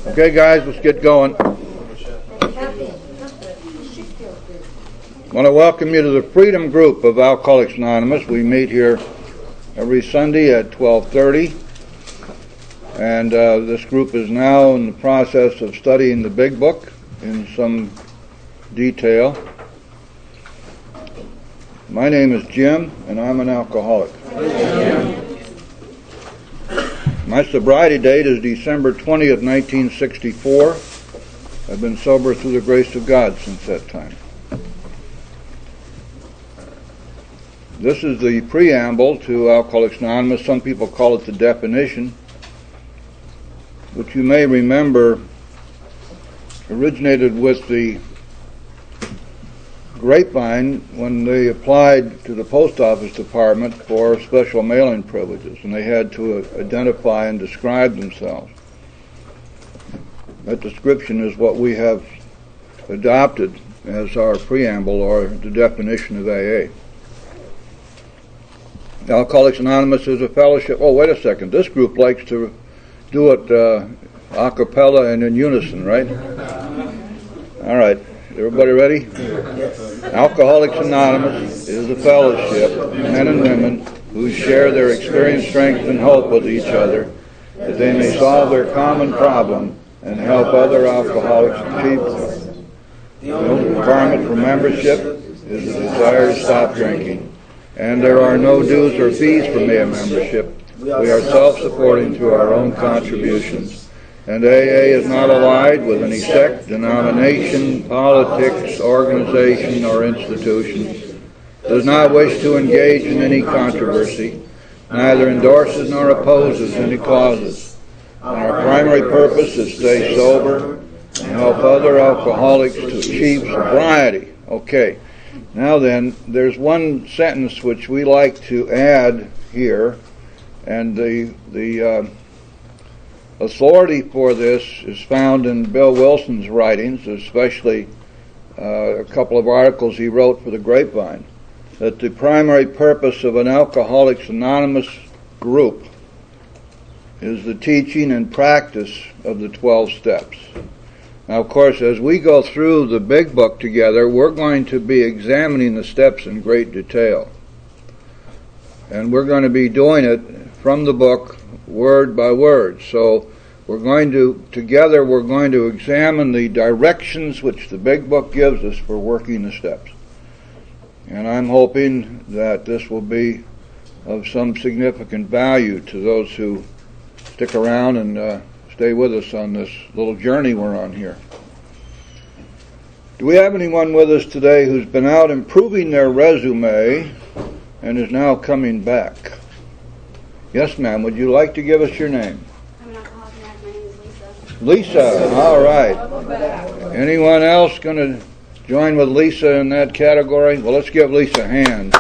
Okay, guys, let's get going. I want to welcome you to the Freedom Group of Alcoholics Anonymous. We meet here every Sunday at 12:30, and this group is now in the process of studying the Big Book in some detail. My name is Jim, and I'm an alcoholic. My sobriety date is December 20th, 1964. I've been sober through the grace of God since that time. This is the preamble to Alcoholics Anonymous. Some people call it the definition, which you may remember originated with the Grapevine when they applied to the post office department for special mailing privileges, and they had to identify and describe themselves. That description is what we have adopted as our preamble or the definition of AA. Alcoholics Anonymous is a fellowship. Oh, wait a second. This group likes to do it a cappella and in unison, right? All right. Everybody ready? Alcoholics Anonymous is a fellowship of men and women who share their experience, strength, and hope with each other, that they may solve their common problem and help other alcoholics achieve them. The only requirement for membership is the desire to stop drinking, and there are no dues or fees for membership. We are self-supporting through our own contributions. And AA is not allied with any sect, denomination, politics, organization, or institution. Does not wish to engage in any controversy, neither endorses nor opposes any causes. And our primary purpose is to stay sober and help other alcoholics to achieve sobriety. Okay, now then, there's one sentence which we like to add here, and the authority for this is found in Bill Wilson's writings, especially a couple of articles he wrote for the Grapevine, that the primary purpose of an Alcoholics Anonymous group is the teaching and practice of the 12 steps. Now, of course, as we go through the Big Book together, we're going to be examining the steps in great detail. And we're going to be doing it from the book, word by word. So we're going to examine the directions which the Big Book gives us for working the steps. And I'm hoping that this will be of some significant value to those who stick around and stay with us on this little journey we're on here. Do we have anyone with us today who's been out improving their resume and is now coming back? Yes, ma'am. Would you like to give us your name? I'm an alcoholic. My name is Lisa. Lisa. All right. Anyone else going to join with Lisa in that category? Well, let's give Lisa a hand.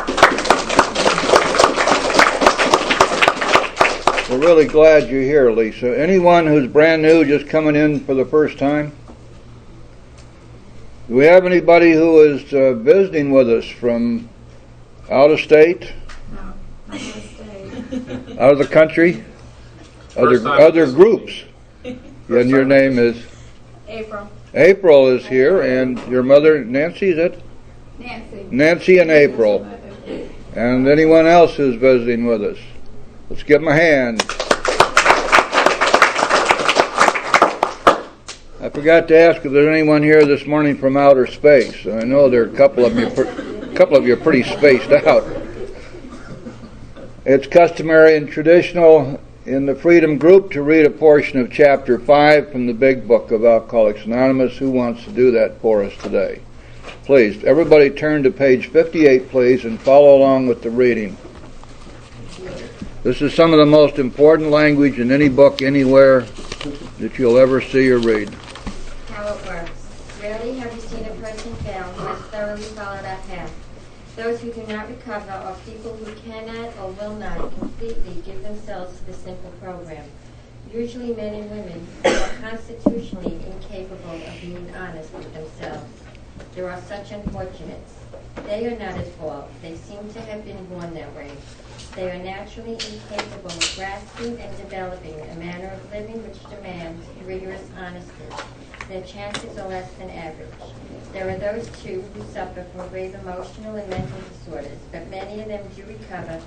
We're really glad you're here, Lisa. Anyone who's brand new, just coming in for the first time? Do we have anybody who is visiting with us from out of state? Out of the country? Other groups? And your name is? April. April is here, and your mother, Nancy, is it? Nancy. Nancy and April. And anyone else who's visiting with us? Let's give them a hand. I forgot to ask if there's anyone here this morning from outer space. I know there are a couple of you pretty spaced out. It's customary and traditional in the Freedom Group to read a portion of Chapter 5 from the Big Book of Alcoholics Anonymous. Who wants to do that for us today? Please, everybody turn to page 58, please, and follow along with the reading. This is some of the most important language in any book anywhere that you'll ever see or read. How it works. Rarely have you seen a person fail who has thoroughly followed that path. Those who do not recover are people who cannot or will not completely give themselves to the simple program. Usually men and women who are constitutionally incapable of being honest with themselves. There are such unfortunates. They are not at fault. They seem to have been born that way. They are naturally incapable of grasping and developing a manner of living which demands rigorous honesty. Their chances are less than average. There are those, too, who suffer from grave emotional and mental disorders, but many of them do recover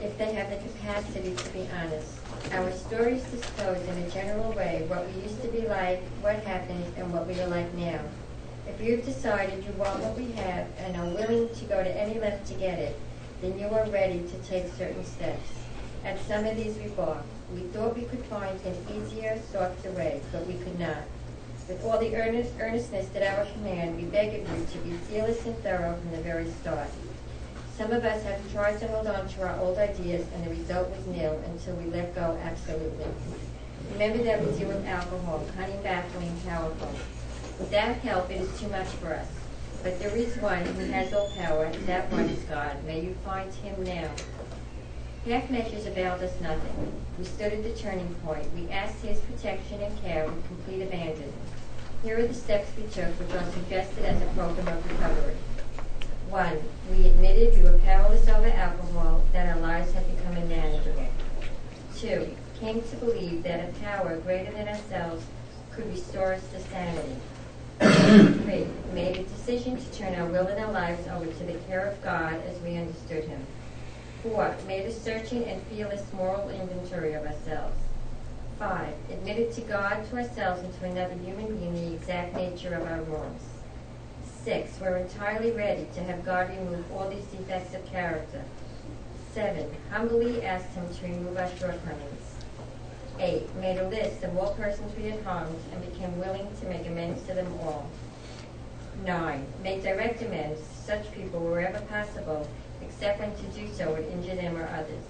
if they have the capacity to be honest. Our stories disclose in a general way what we used to be like, what happened, and what we are like now. If you've decided you want what we have and are willing to go to any length to get it, then you are ready to take certain steps. At some of these we balked. We thought we could find an easier, softer way, but we could not. With all the earnestness at our command, we beg of you to be fearless and thorough from the very start. Some of us have tried to hold on to our old ideas, and the result was nil until we let go absolutely. Remember that we deal with alcohol, cunning, baffling, powerful. Without help, it is too much for us. But there is one who has all power, and that one is God. May you find him now. Half measures availed us nothing. We stood at the turning point. We asked his protection and care with complete abandon. Here are the steps we took, which are suggested as a program of recovery. 1. We admitted we were powerless over alcohol, that our lives had become unmanageable. 2. Came to believe that a power greater than ourselves could restore us to sanity. 3. Made a decision to turn our will and our lives over to the care of God as we understood him. 4. Made a searching and fearless moral inventory of ourselves. 5. Admitted to God, to ourselves, and to another human being the exact nature of our wrongs. 6. We're entirely ready to have God remove all these defects of character. 7. Humbly asked him to remove our shortcomings. 8. Made a list of all persons we had harmed and became willing to make amends to them all. 9. Made direct amends to such people wherever possible, except when to do so would injure them or others.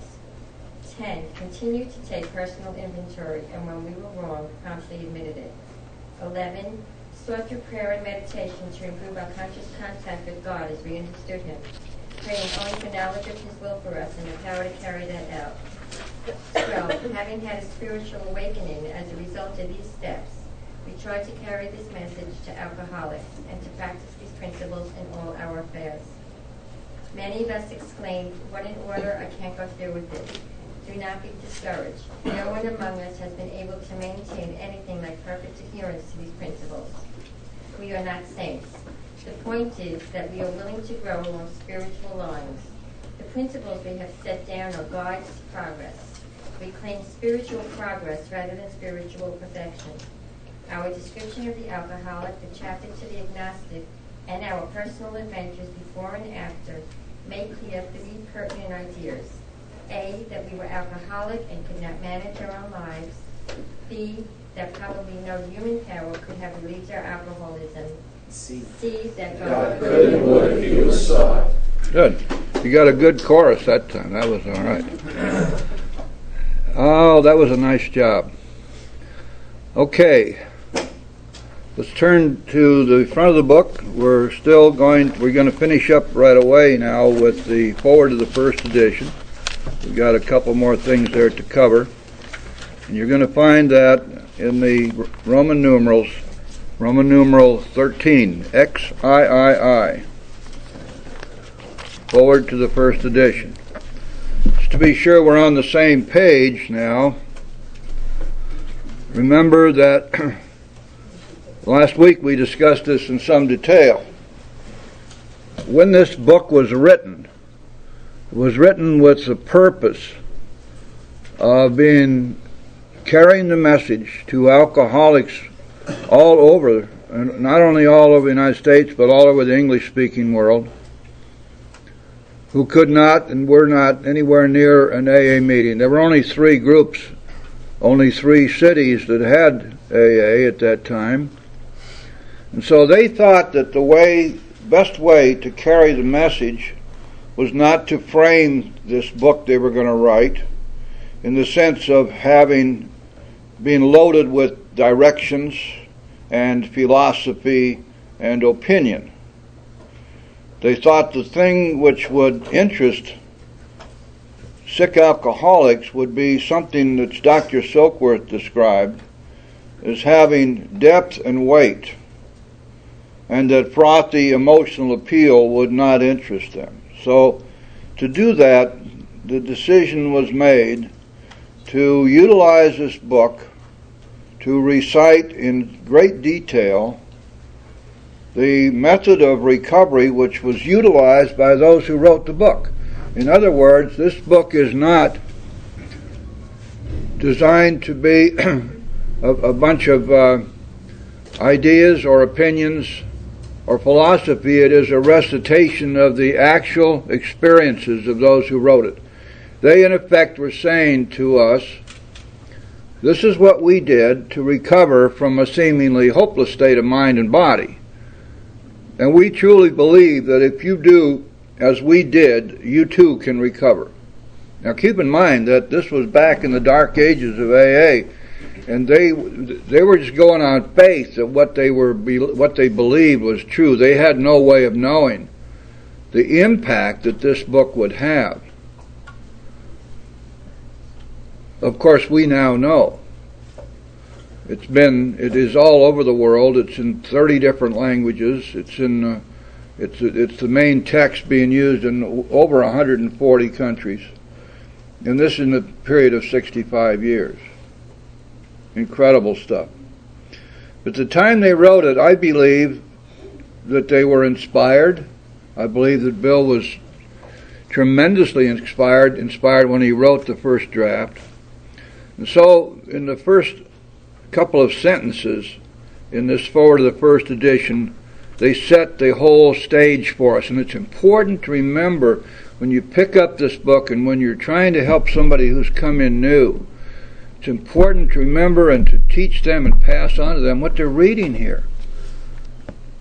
10. Continued to take personal inventory, and when we were wrong, promptly admitted it. 11. Sought through prayer and meditation to improve our conscious contact with God as we understood him, praying only for knowledge of his will for us and the power to carry that out. 12. Having had a spiritual awakening as a result of these steps, we tried to carry this message to alcoholics and to practice these principles in all our affairs. Many of us exclaimed, "What an order, I can't go through with this." Do not be discouraged. No one among us has been able to maintain anything like perfect adherence to these principles. We are not saints. The point is that we are willing to grow along spiritual lines. The principles we have set down are guides to progress. We claim spiritual progress rather than spiritual perfection. Our description of the alcoholic, the chapter to the agnostic, and our personal adventures before and after make clear 3 pertinent ideas. A, that we were alcoholic and could not manage our own lives. B, that probably no human power could have relieved our alcoholism. C, that God could and would if he was sought. Good. You got a good chorus that time. That was all right. Oh, that was a nice job. Okay. Let's turn to the front of the book. We're going to finish up right away now with the forward of the first edition. We've got a couple more things there to cover. And you're going to find that in the Roman numerals, Roman numeral 13, XIII, forward to the first edition. Just to be sure we're on the same page now, remember that last week we discussed this in some detail. When this book was written, it was written with the purpose of carrying the message to alcoholics all over, and not only all over the United States, but all over the English-speaking world, who could not and were not anywhere near an AA meeting. There were only 3 groups, only 3 cities that had AA at that time. And so they thought that the best way to carry the message was not to frame this book they were going to write in the sense of being loaded with directions and philosophy and opinion. They thought the thing which would interest sick alcoholics would be something that Dr. Silkworth described as having depth and weight. and that frothy emotional appeal would not interest them. So to do that, the decision was made to utilize this book to recite in great detail the method of recovery which was utilized by those who wrote the book. In other words, this book is not designed to be a bunch of ideas or opinions or philosophy. It is a recitation of the actual experiences of those who wrote it. They, in effect, were saying to us, this is what we did to recover from a seemingly hopeless state of mind and body. And we truly believe that if you do as we did, you too can recover. Now keep in mind that this was back in the dark ages of AA, and they were just going on faith that what they believed was true. They had no way of knowing the impact that this book would have. Of course, we now know. It is all over the world. It's in 30 different languages. It's the main text being used in over 140 countries. And this in a period of 65 years. Incredible stuff. At the time they wrote it, I believe that they were inspired. I believe that Bill was tremendously inspired when he wrote the first draft. And so, in the first couple of sentences in this forward of the first edition, they set the whole stage for us. And it's important to remember when you pick up this book and when you're trying to help somebody who's come in new, it's important to remember and to teach them and pass on to them what they're reading here.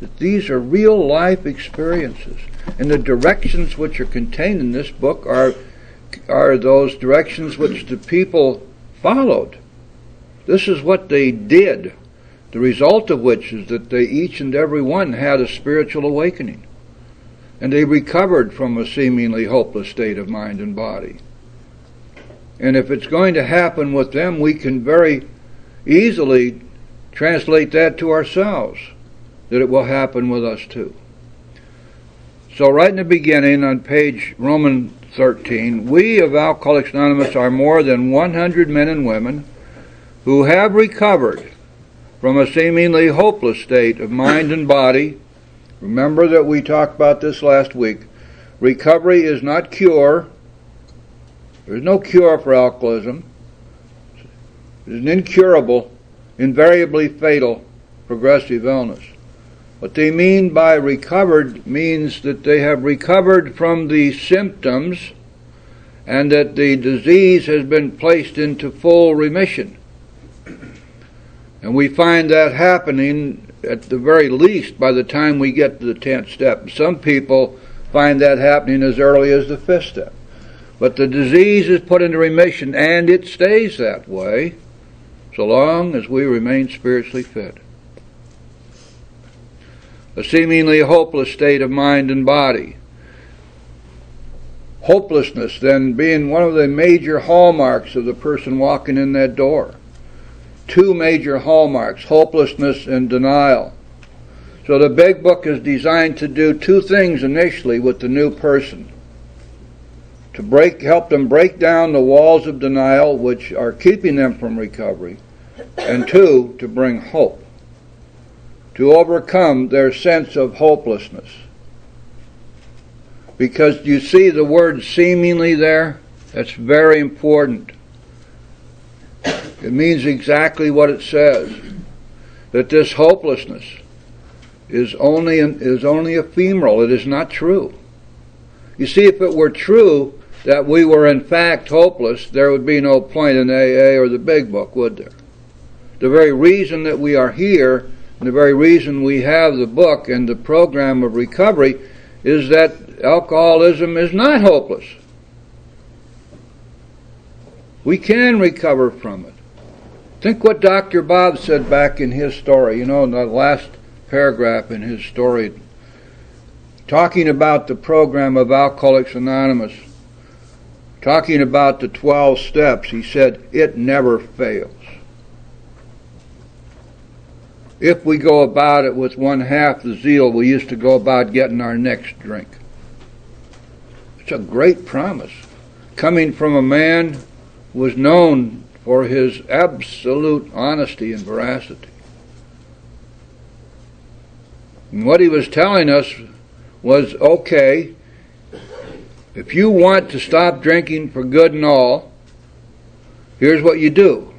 That these are real life experiences. And the directions which are contained in this book are those directions which the people followed. This is what they did. The result of which is that they each and every one had a spiritual awakening. And they recovered from a seemingly hopeless state of mind and body. And if it's going to happen with them, we can very easily translate that to ourselves, that it will happen with us too. So right in the beginning on page Roman 13, we of Alcoholics Anonymous are more than 100 men and women who have recovered from a seemingly hopeless state of mind and body. Remember that we talked about this last week. Recovery is not cure. There's no cure for alcoholism. It's an incurable, invariably fatal, progressive illness. What they mean by recovered means that they have recovered from the symptoms and that the disease has been placed into full remission. And we find that happening at the very least by the time we get to the 10th step. Some people find that happening as early as the 5th step. But the disease is put into remission, and it stays that way so long as we remain spiritually fit. A seemingly hopeless state of mind and body. Hopelessness then being one of the major hallmarks of the person walking in that door. Two major hallmarks, hopelessness and denial. So the Big Book is designed to do two things initially with the new person. To help them break down the walls of denial which are keeping them from recovery, and two, to bring hope. To overcome their sense of hopelessness. Because you see the word seemingly there? That's very important. It means exactly what it says. That this hopelessness is only ephemeral. It is not true. You see, if it were true that we were in fact hopeless, there would be no point in AA or the Big Book, would there? The very reason that we are here, and the very reason we have the book and the program of recovery, is that alcoholism is not hopeless. We can recover from it. Think what Dr. Bob said back in his story, in the last paragraph in his story, talking about the program of Alcoholics Anonymous, talking about the 12 steps. He said, it never fails. if we go about it with one half the zeal we used to go about getting our next drink. It's a great promise, coming from a man who was known for his absolute honesty and veracity. And what he was telling us was, okay, if you want to stop drinking for good and all, here's what you do.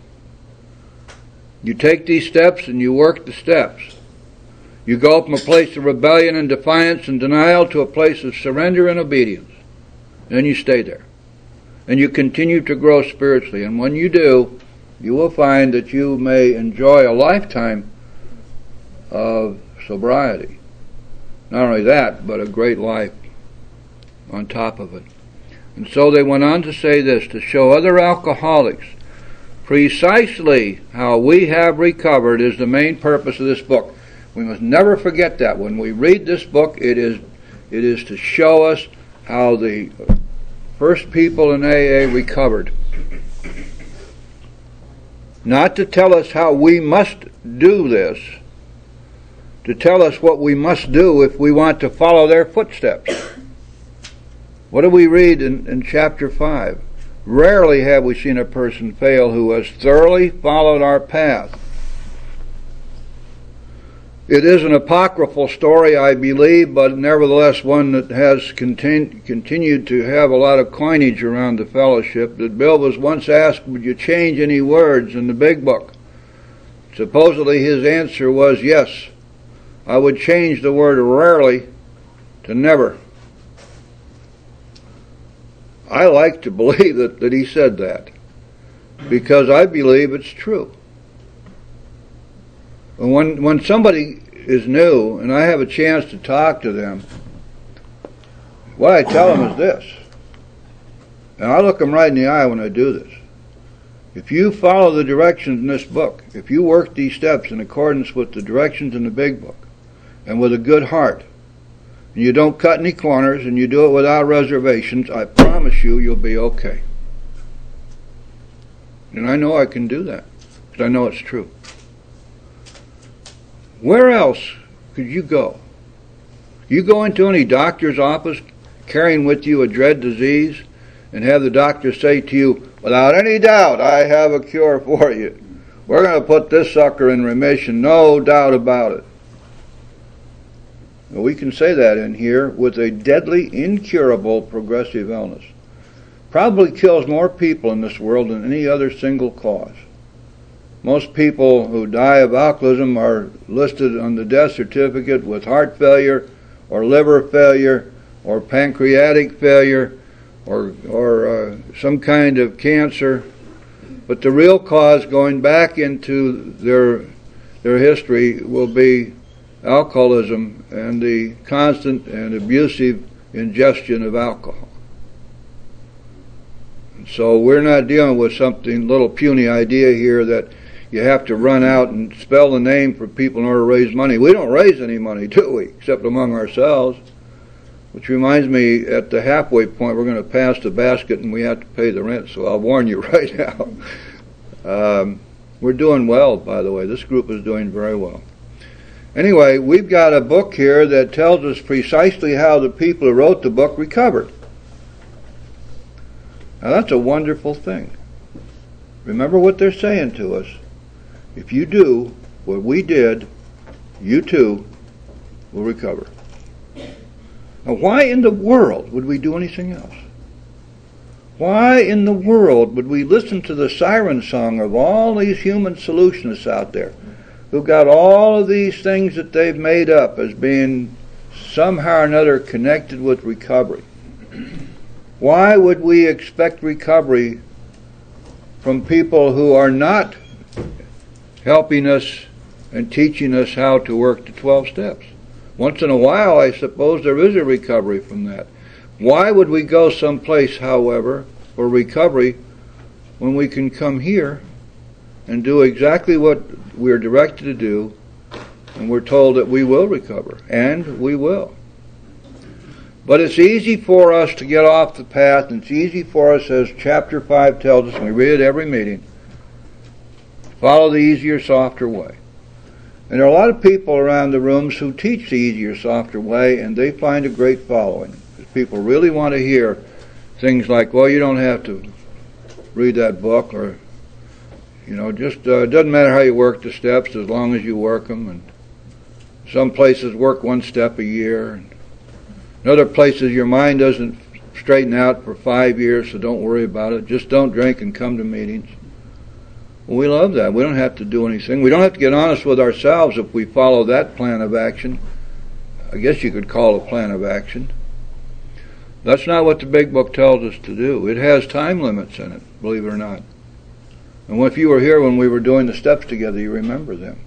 You take these steps and you work the steps. You go from a place of rebellion and defiance and denial to a place of surrender and obedience. And you stay there. And you continue to grow spiritually. And when you do, you will find that you may enjoy a lifetime of sobriety. Not only that, but a great life on top of it. And so they went on to say this, to show other alcoholics precisely how we have recovered is the main purpose of this book. We must never forget that. When we read this book, it is to show us how the first people in AA recovered. Not to tell us how we must do this, to tell us what we must do if we want to follow their footsteps. What do we read in chapter 5? Rarely have we seen a person fail who has thoroughly followed our path. It is an apocryphal story, I believe, but nevertheless one that has continued to have a lot of coinage around the fellowship. That Bill was once asked, would you change any words in the big book? Supposedly his answer was, yes, I would change the word rarely to never. I like to believe that he said that, because I believe it's true. When somebody is new and I have a chance to talk to them, what I tell them is this, and I look them right in the eye when I do this. If you follow the directions in this book, if you work these steps in accordance with the directions in the big book, and with a good heart, and you don't cut any corners, and you do it without reservations, I promise you'll be okay. And I know I can do that, because I know it's true. Where else could you go? You go into any doctor's office carrying with you a dread disease and have the doctor say to you, without any doubt, I have a cure for you. We're going to put this sucker in remission, no doubt about it. Well, we can say that in here with a deadly, incurable progressive illness. Probably kills more people in this world than any other single cause. Most people who die of alcoholism are listed on the death certificate with heart failure or liver failure or pancreatic failure or some kind of cancer. But the real cause, going back into their history, will be alcoholism and the constant and abusive ingestion of alcohol. And so we're not dealing with something, little puny idea here that you have to run out and spell the name for people in order to raise money. We don't raise any money, do we? Except among ourselves. Which reminds me, at the halfway point, we're going to pass the basket and we have to pay the rent, so I'll warn you right now. We're doing well, by the way. This group is doing very well. Anyway, we've got a book here that tells us precisely how the people who wrote the book recovered. Now that's a wonderful thing. Remember what they're saying to us. If you do what we did, you too will recover. Now why in the world would we do anything else? Why in the world would we listen to the siren song of all these human solutionists out there who've got all of these things that they've made up as being somehow or another connected with recovery? Why would we expect recovery from people who are not helping us and teaching us how to work the 12 steps? Once in a while, I suppose there is a recovery from that. Why would we go someplace, however, for recovery when we can come here and do exactly what we're directed to do, and we're told that we will recover, and we will. But it's easy for us to get off the path, and it's easy for us, as chapter 5 tells us, and we read it every meeting, follow the easier, softer way. And there are a lot of people around the rooms who teach the easier, softer way, and they find a great following. People really want to hear things like, well, you don't have to read that book, or, just it doesn't matter how you work the steps as long as you work them. And some places work one step a year. And in other places, your mind doesn't straighten out for 5 years, so don't worry about it. Just don't drink and come to meetings. Well, we love that. We don't have to do anything. We don't have to get honest with ourselves if we follow that plan of action. I guess you could call it a plan of action. That's not what the Big Book tells us to do. It has time limits in it, believe it or not. And if you were here when we were doing the steps together, you remember them.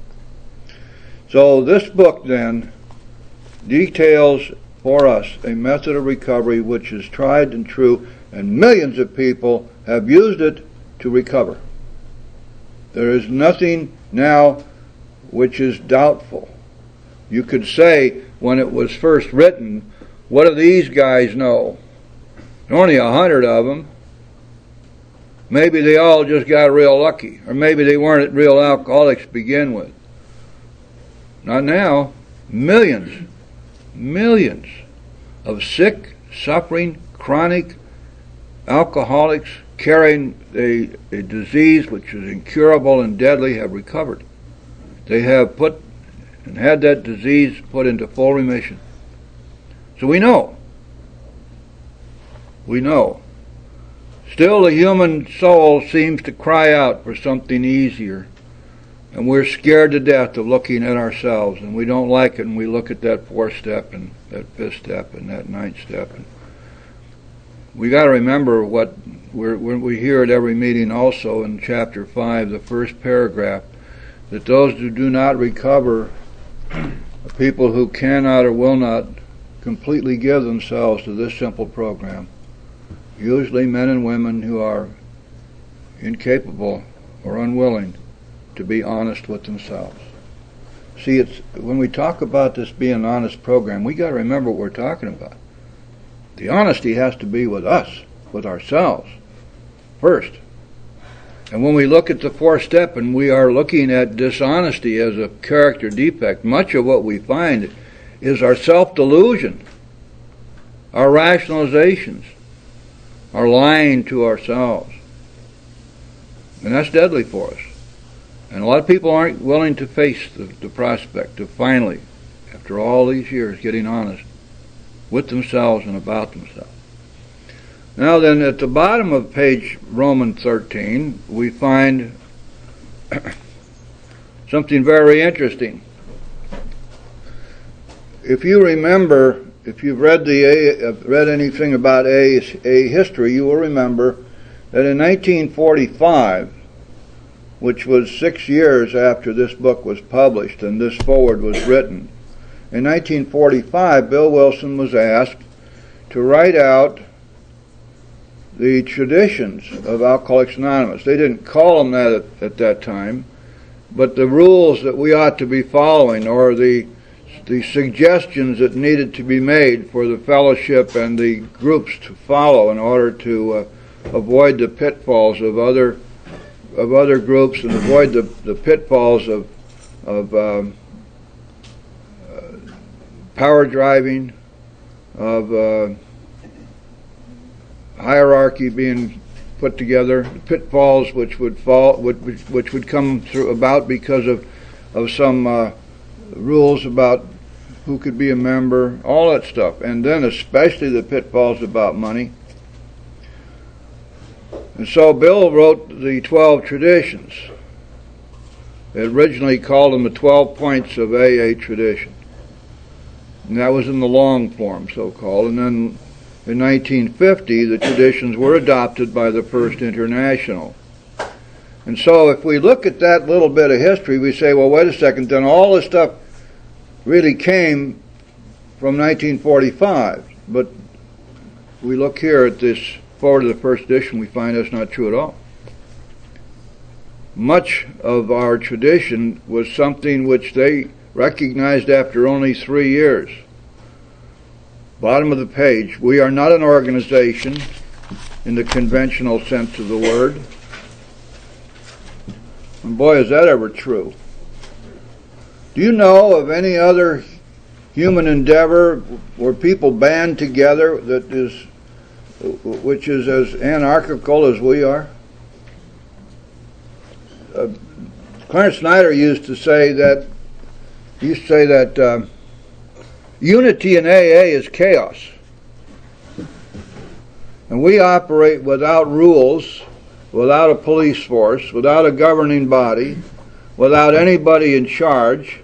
So this book then details for us a method of recovery which is tried and true, and millions of people have used it to recover. There is nothing now which is doubtful. You could say when it was first written, what do these guys know? There are only 100 of them. Maybe they all just got real lucky, or maybe they weren't real alcoholics to begin with. Not now. Millions of sick, suffering, chronic alcoholics carrying a disease which is incurable and deadly have recovered. They have had that disease put into full remission. So we know. Still, the human soul seems to cry out for something easier. And we're scared to death of looking at ourselves, and we don't like it, and we look at that 4th step, and that 5th step, and that 9th step. And we got to remember what we hear at every meeting also in chapter 5, the first paragraph, that those who do not recover are people who cannot or will not completely give themselves to this simple program. Usually men and women who are incapable or unwilling to be honest with themselves. See, when we talk about this being an honest program, we got to remember what we're talking about. The honesty has to be with us, with ourselves, first. And when we look at the 4th step and we are looking at dishonesty as a character defect, much of what we find is our self-delusion, our rationalizations, our lying to ourselves. And that's deadly for us. And a lot of people aren't willing to face the prospect of finally, after all these years, getting honest with themselves and about themselves. Now then, at the bottom of page Romans 13, we find something very interesting. If you remember, if you've read anything about A history, you will remember that in 1945, which was 6 years after this book was published and this foreword was written, in 1945, Bill Wilson was asked to write out the traditions of Alcoholics Anonymous. They didn't call them that at that time, but the rules that we ought to be following, or the suggestions that needed to be made for the fellowship and the groups to follow in order to avoid the pitfalls of other groups and avoid the pitfalls of power driving, of hierarchy being put together, pitfalls which would come about because of some rules about who could be a member, all that stuff, and then especially the pitfalls about money. And so Bill wrote the 12 traditions. They originally called them the 12 points of AA tradition. And that was in the long form, so-called. And then in 1950, the traditions were adopted by the First International. And so if we look at that little bit of history, we say, well, wait a second, then all this stuff really came from 1945. But we look here at this forward to the first edition, we find that's not true at all. Much of our tradition was something which they recognized after only 3 years. Bottom of the page, we are not an organization in the conventional sense of the word. And boy, is that ever true. Do you know of any other human endeavor where people band together which is as anarchical as we are? Clarence Snyder used to say that unity in AA is chaos. And we operate without rules, without a police force, without a governing body, without anybody in charge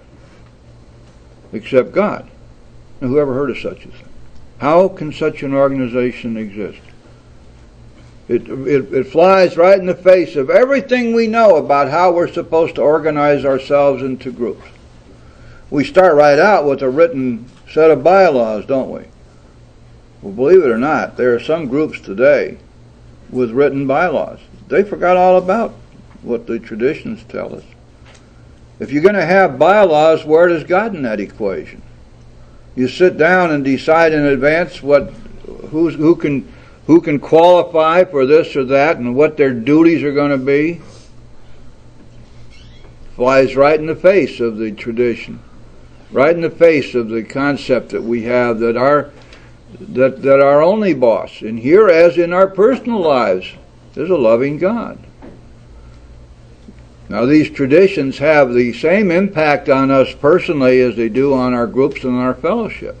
except God. Now, who ever heard of such a thing? How can such an organization exist? It flies right in the face of everything we know about how we're supposed to organize ourselves into groups. We start right out with a written set of bylaws, don't we? Well, believe it or not, there are some groups today with written bylaws. They forgot all about what the traditions tell us. If you're going to have bylaws, where does God in that equation? You sit down and decide in advance who can qualify for this or that and what their duties are going to be. Flies right in the face of the tradition, right in the face of the concept that we have that our only boss, in here as in our personal lives, is a loving God. Now, these traditions have the same impact on us personally as they do on our groups and our fellowship.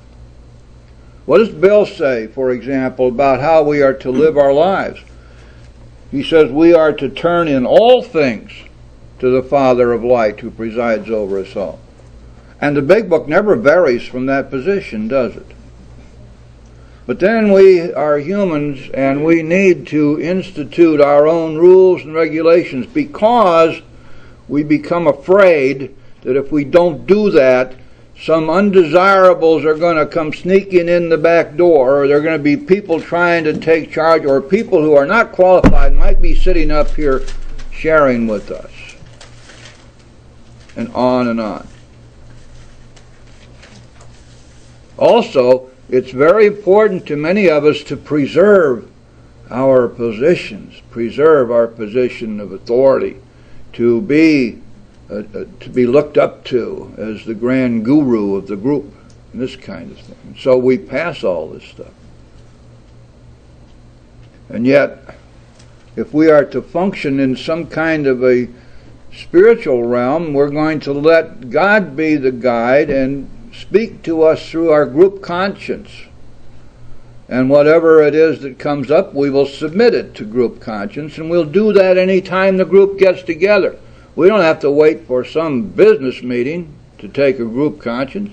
What does Bill say, for example, about how we are to live our lives? He says we are to turn in all things to the Father of light who presides over us all. And the big book never varies from that position, does it? But then we are humans and we need to institute our own rules and regulations because we become afraid that if we don't do that, some undesirables are going to come sneaking in the back door, or there are going to be people trying to take charge, or people who are not qualified might be sitting up here sharing with us. And on and on. Also, it's very important to many of us to preserve our positions, preserve our position of authority, to be looked up to as the grand guru of the group, and this kind of thing. So we pass all this stuff. And yet, if we are to function in some kind of a spiritual realm, we're going to let God be the guide and speak to us through our group conscience. And whatever it is that comes up, we will submit it to group conscience, and we'll do that any time the group gets together. We don't have to wait for some business meeting to take a group conscience.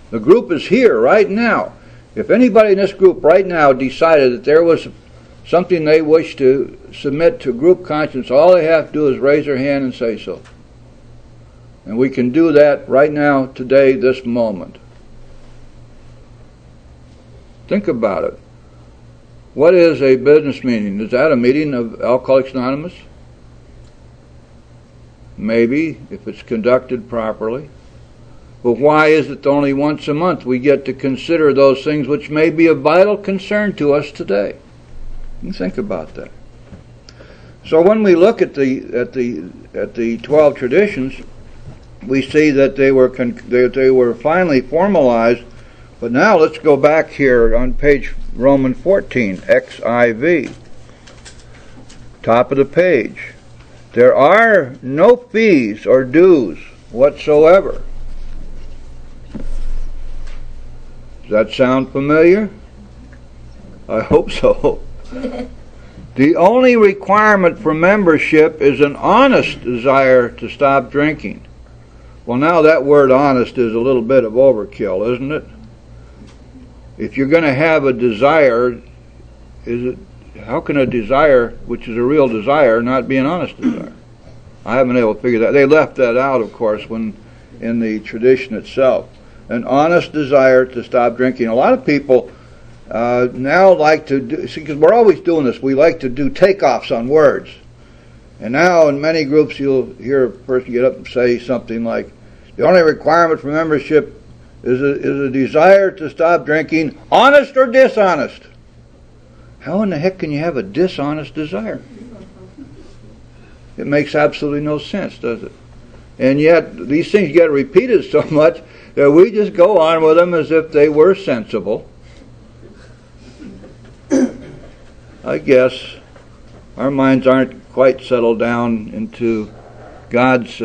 The group is here right now. If anybody in this group right now decided that there was something they wish to submit to group conscience, all they have to do is raise their hand and say so. And we can do that right now, today, this moment. Think about it. What is a business meeting? Is that a meeting of Alcoholics Anonymous? Maybe, if it's conducted properly. But why is it only once a month we get to consider those things which may be of vital concern to us today? You think about that. So when we look at the 12 traditions, we see that they were finally formalized. But now let's go back here on page Roman 14, XIV, top of the page. There are no fees or dues whatsoever. Does that sound familiar? I hope so. The only requirement for membership is an honest desire to stop drinking. Well, now that word honest is a little bit of overkill, isn't it? If you're going to have a desire, how can a desire, which is a real desire, not be an honest desire? I haven't been able to figure that. They left that out, of course, when in the tradition itself. An honest desire to stop drinking. A lot of people now like to do, because we're always doing this, we like to do takeoffs on words. And now in many groups you'll hear a person get up and say something like, the only requirement for membership is a desire to stop drinking, honest or dishonest. How in the heck can you have a dishonest desire? It makes absolutely no sense, does it? And yet these things get repeated so much that we just go on with them as if they were sensible. I guess our minds aren't quite settled down into God's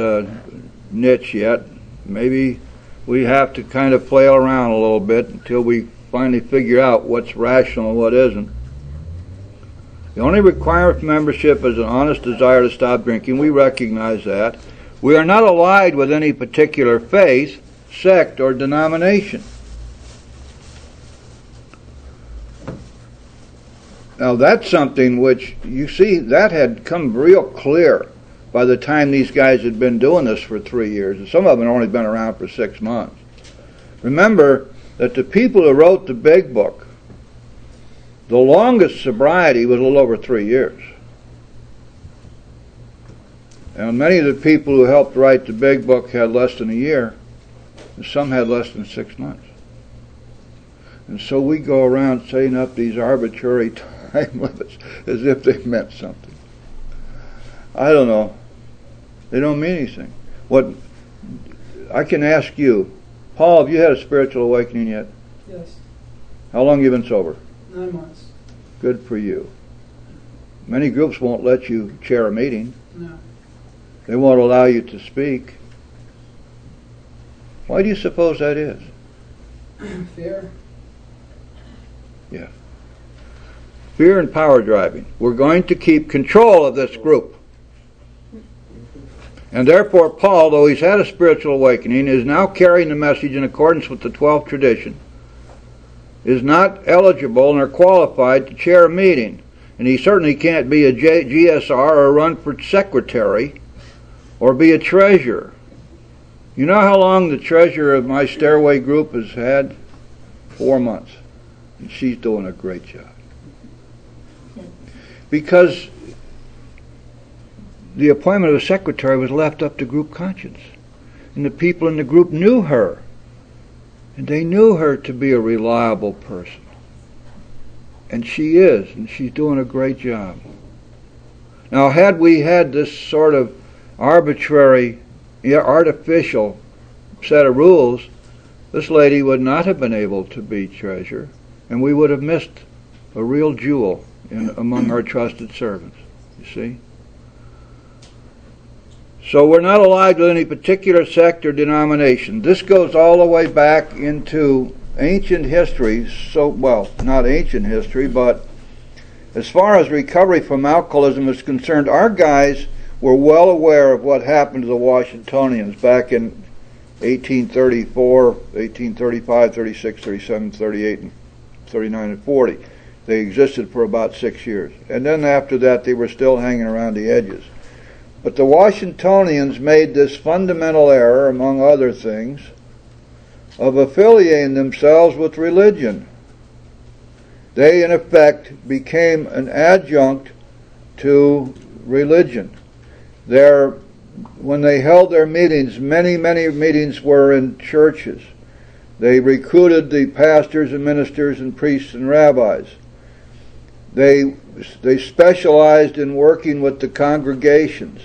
niche yet. Maybe we have to kind of flail around a little bit until we finally figure out what's rational and what isn't. The only requirement for membership is an honest desire to stop drinking. We recognize that. We are not allied with any particular faith, sect, or denomination. Now that's something which, you see, that had come real clear by the time these guys had been doing this for 3 years. And some of them had only been around for 6 months. Remember that the people who wrote the Big Book, the longest sobriety was a little over 3 years. And many of the people who helped write the Big Book had less than a year, and some had less than 6 months. And so we go around setting up these arbitrary time limits as if they meant something. I don't know. They don't mean anything. What I can ask you, Paul, have you had a spiritual awakening yet? Yes. How long have you been sober? 9 months. Good for you. Many groups won't let you chair a meeting. No. They won't allow you to speak. Why do you suppose that is? Fear. Yeah. Fear and power driving. We're going to keep control of this group. And therefore Paul, though he's had a spiritual awakening, is now carrying the message in accordance with the 12th tradition, is not eligible nor qualified to chair a meeting. And he certainly can't be a GSR or run for secretary or be a treasurer. You know how long the treasurer of my stairway group has had? 4 months. And she's doing a great job. Because the appointment of a secretary was left up to group conscience. And the people in the group knew her. And they knew her to be a reliable person. And she is, and she's doing a great job. Now, had we had this sort of arbitrary, artificial set of rules, this lady would not have been able to be treasurer, and we would have missed a real jewel among our trusted servants, you see. So we're not allied with any particular sect or denomination. This goes all the way back into ancient history, not ancient history, but as far as recovery from alcoholism is concerned, our guys were well aware of what happened to the Washingtonians back in 1834, 1835, 36, 37, 38, and 39, and 40. They existed for about 6 years. And then after that, they were still hanging around the edges. But the Washingtonians made this fundamental error, among other things, of affiliating themselves with religion. They, in effect, became an adjunct to religion. When they held their meetings, many meetings were in churches. They recruited the pastors and ministers and priests and rabbis. They specialized in working with the congregations.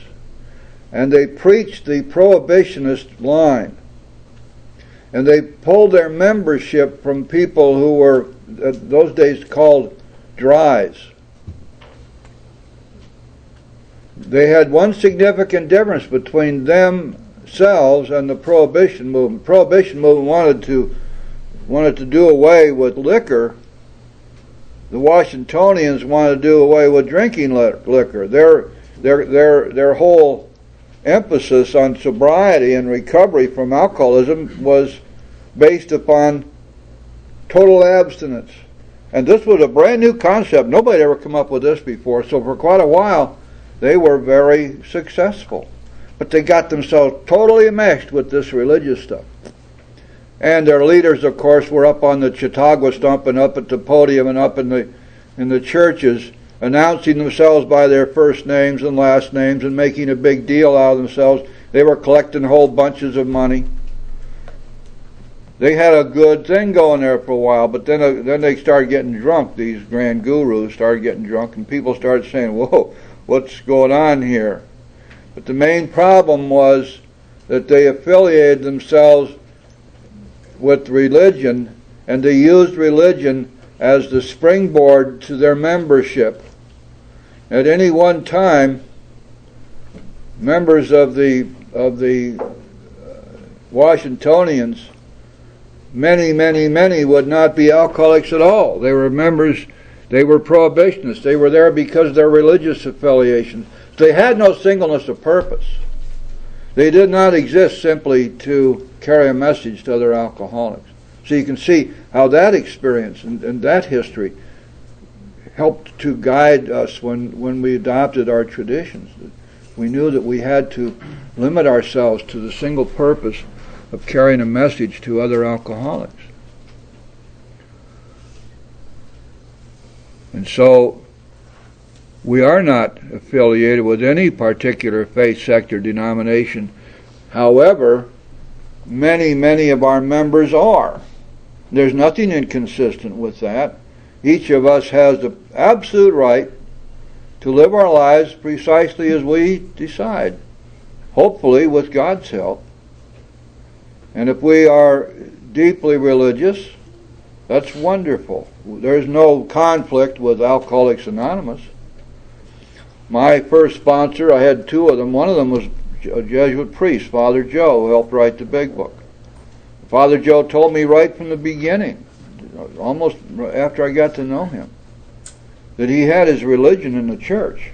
And they preached the prohibitionist line. And they pulled their membership from people who were, in those days, called dries. They had one significant difference between themselves and the Prohibition movement. Prohibition movement wanted to do away with liquor. The Washingtonians wanted to do away with drinking liquor. Their whole emphasis on sobriety and recovery from alcoholism was based upon total abstinence. And this was a brand new concept. Nobody had ever come up with this before. So for quite a while, they were very successful. But they got themselves totally enmeshed with this religious stuff. And their leaders, of course, were up on the Chautauqua stump and up at the podium and up in the churches, announcing themselves by their first names and last names and making a big deal out of themselves. They were collecting whole bunches of money. They had a good thing going there for a while, but then they started getting drunk. These grand gurus started getting drunk, and people started saying, "Whoa, what's going on here?" But the main problem was that they affiliated themselves with religion, and they used religion as the springboard to their membership. At any one time, members of the Washingtonians, many would not be alcoholics at all. They were members, they were prohibitionists. They were there because of their religious affiliation. They had no singleness of purpose. They did not exist simply to carry a message to other alcoholics. So you can see how that experience and that history helped to guide us when we adopted our traditions. We knew that we had to limit ourselves to the single purpose of carrying a message to other alcoholics. And so we are not affiliated with any particular faith, sect, or denomination. However, many of our members are. There's nothing inconsistent with that. Each of us has the absolute right to live our lives precisely as we decide, hopefully with God's help. And if we are deeply religious, that's wonderful. There's no conflict with Alcoholics Anonymous. My first sponsor, I had two of them. One of them was a Jesuit priest, Father Joe, who helped write the Big Book. Father Joe told me right from the beginning, almost after I got to know him, that he had his religion in the church,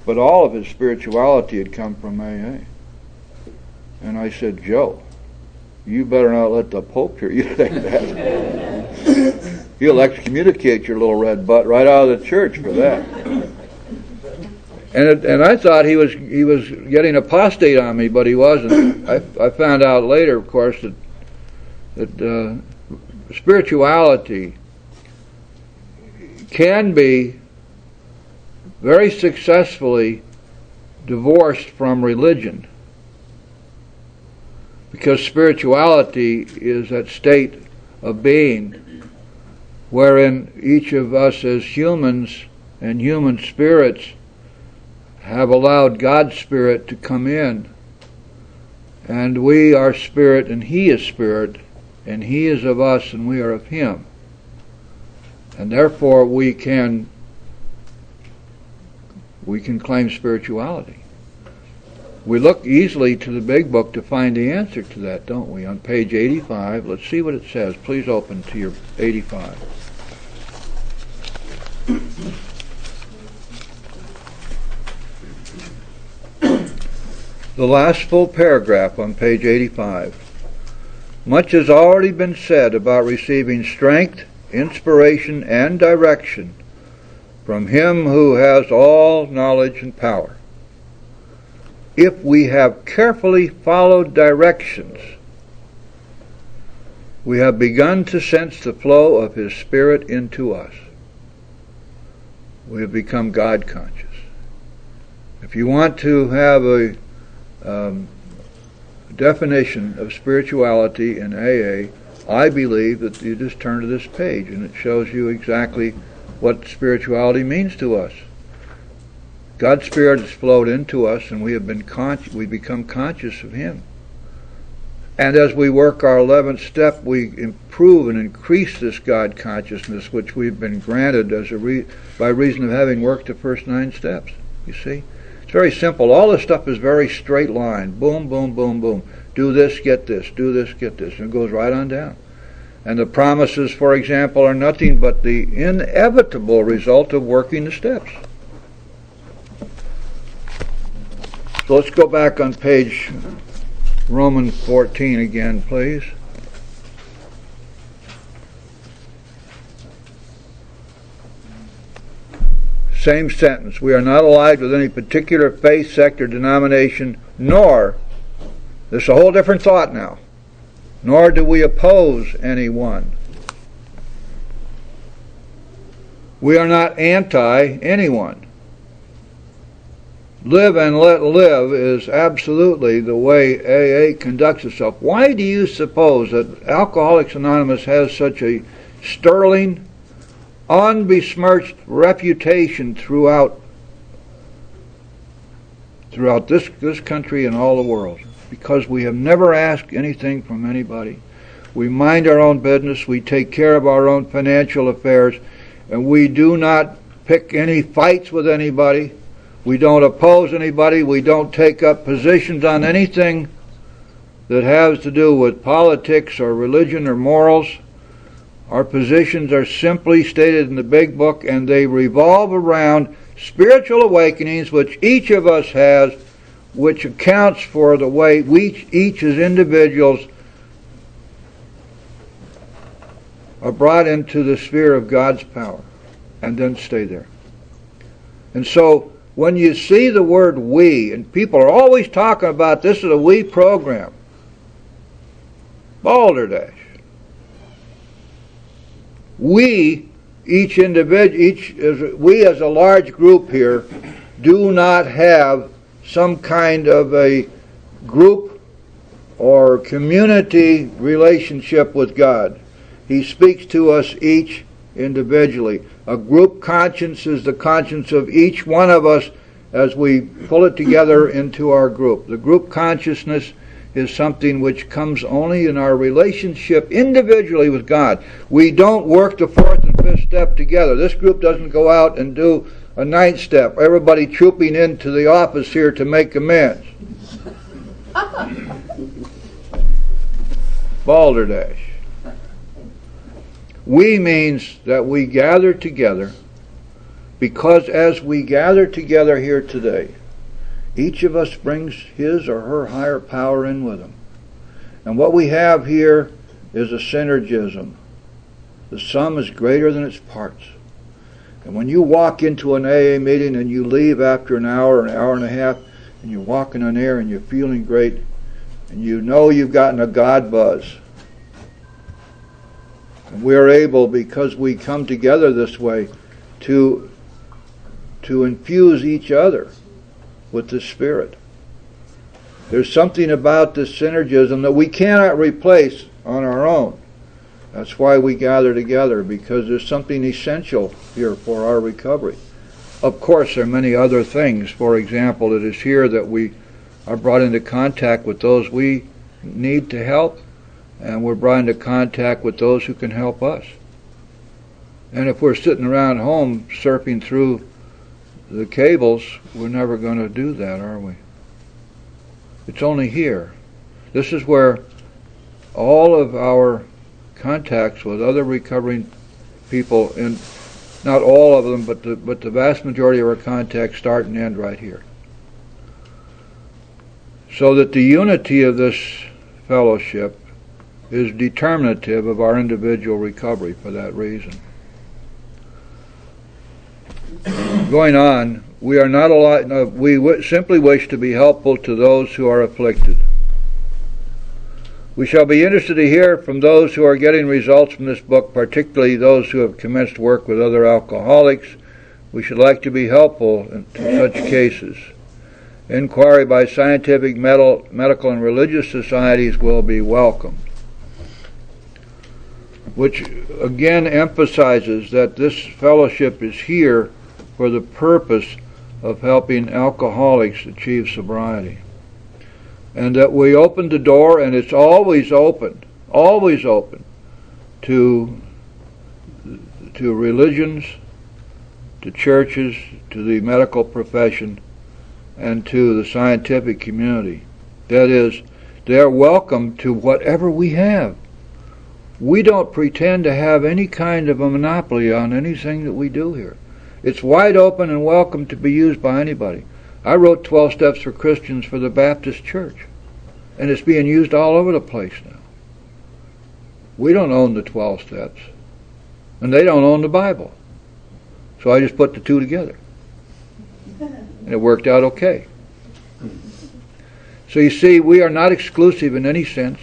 but all of his spirituality had come from AA. And I said, Joe, you better not let the Pope hear you think that. He'll excommunicate your little red butt right out of the church for that. And I thought he was getting apostate on me, but he wasn't. I found out later, of course, that spirituality can be very successfully divorced from religion, because spirituality is that state of being wherein each of us as humans and human spirits have allowed God's Spirit to come in, and we are spirit and He is spirit, and He is of us and we are of Him, and therefore we can claim spirituality. We look easily to the Big Book to find the answer to that, don't we? On page 85, let's see what it says. Please open to your 85. The last full paragraph on page 85. Much has already been said about receiving strength, inspiration, and direction from Him who has all knowledge and power. If we have carefully followed directions, we have begun to sense the flow of His Spirit into us. We have become God conscious. If you want to have a definition of spirituality in AA, I believe that you just turn to this page and it shows you exactly what spirituality means to us. God's Spirit has flowed into us, and we become conscious of Him. And as we work our 11th step, we improve and increase this God consciousness, which we've been granted by reason of having worked the first 9 steps. You see? It's very simple. All this stuff is very straight line. Boom, boom, boom, boom. Do this, get this. Do this, get this. And it goes right on down. And the promises, for example, are nothing but the inevitable result of working the steps. So let's go back on page Romans 14 again, please. Same sentence. We are not allied with any particular faith, sect, or denomination, nor, this is a whole different thought now, nor do we oppose anyone. We are not anti anyone. Live and let live is absolutely the way AA conducts itself. Why do you suppose that Alcoholics Anonymous has such a sterling, unbesmirched reputation throughout this country and all the world? because we have never asked anything from anybody. We mind our own business, we take care of our own financial affairs, and we do not pick any fights with anybody. We don't oppose anybody. We don't take up positions on anything that has to do with politics or religion or morals. Our positions are simply stated in the big book, and they revolve around spiritual awakenings which each of us has, which accounts for the way we each as individuals are brought into the sphere of God's power and then stay there. And so when you see the word we, and people are always talking about this is a we program, balderdash. We, each individual, we as a large group here, do not have some kind of a group or community relationship with God. He speaks to us each individually. A group conscience is the conscience of each one of us as we pull it together into our group. The group consciousness is something which comes only in our relationship individually with God. We don't work the fourth and fifth step together. This group doesn't go out and do a ninth step, everybody trooping into the office here to make amends. Balderdash. We means that we gather together, because as we gather together here today, each of us brings his or her higher power in with him. And what we have here is a synergism. The sum is greater than its parts. And when you walk into an AA meeting and you leave after an hour and a half, and you're walking on air and you're feeling great, and you know you've gotten a God buzz, and we're able, because we come together this way, to infuse each other with the Spirit. There's something about this synergism that we cannot replace on our own. That's why we gather together, because there's something essential here for our recovery. Of course, there are many other things. For example, it is here that we are brought into contact with those we need to help, and we're brought into contact with those who can help us. And if we're sitting around home surfing through the cables, we're never going to do that, are we? It's only here. This is where all of our contacts with other recovering people, and not all of them, but the vast majority of our contacts start and end right here. So that the unity of this fellowship is determinative of our individual recovery for that reason. Going on, we are not allowed. We simply wish to be helpful to those who are afflicted. We shall be interested to hear from those who are getting results from this book, particularly those who have commenced work with other alcoholics. We should like to be helpful in such cases. Inquiry by scientific, medical, and religious societies will be welcome. Which again emphasizes that this fellowship is here for the purpose of helping alcoholics achieve sobriety. And that we opened the door, and it's always open to religions, to churches, to the medical profession, and to the scientific community. That is, they are welcome to whatever we have. We don't pretend to have any kind of a monopoly on anything that we do here. It's wide open and welcome to be used by anybody. I wrote 12 Steps for Christians for the Baptist Church, and it's being used all over the place now. We don't own the 12 Steps, and they don't own the Bible. So I just put the two together, and it worked out okay. So you see, we are not exclusive in any sense.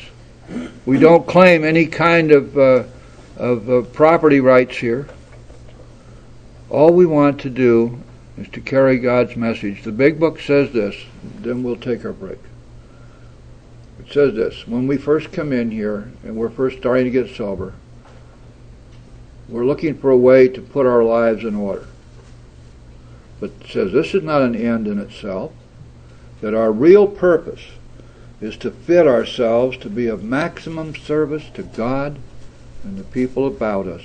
We don't claim any kind of property rights here. All we want to do is to carry God's message. The big book says this, then we'll take our break. It says this: when we first come in here and we're first starting to get sober, we're looking for a way to put our lives in order. But it says this is not an end in itself, that our real purpose is to fit ourselves to be of maximum service to God and the people about us.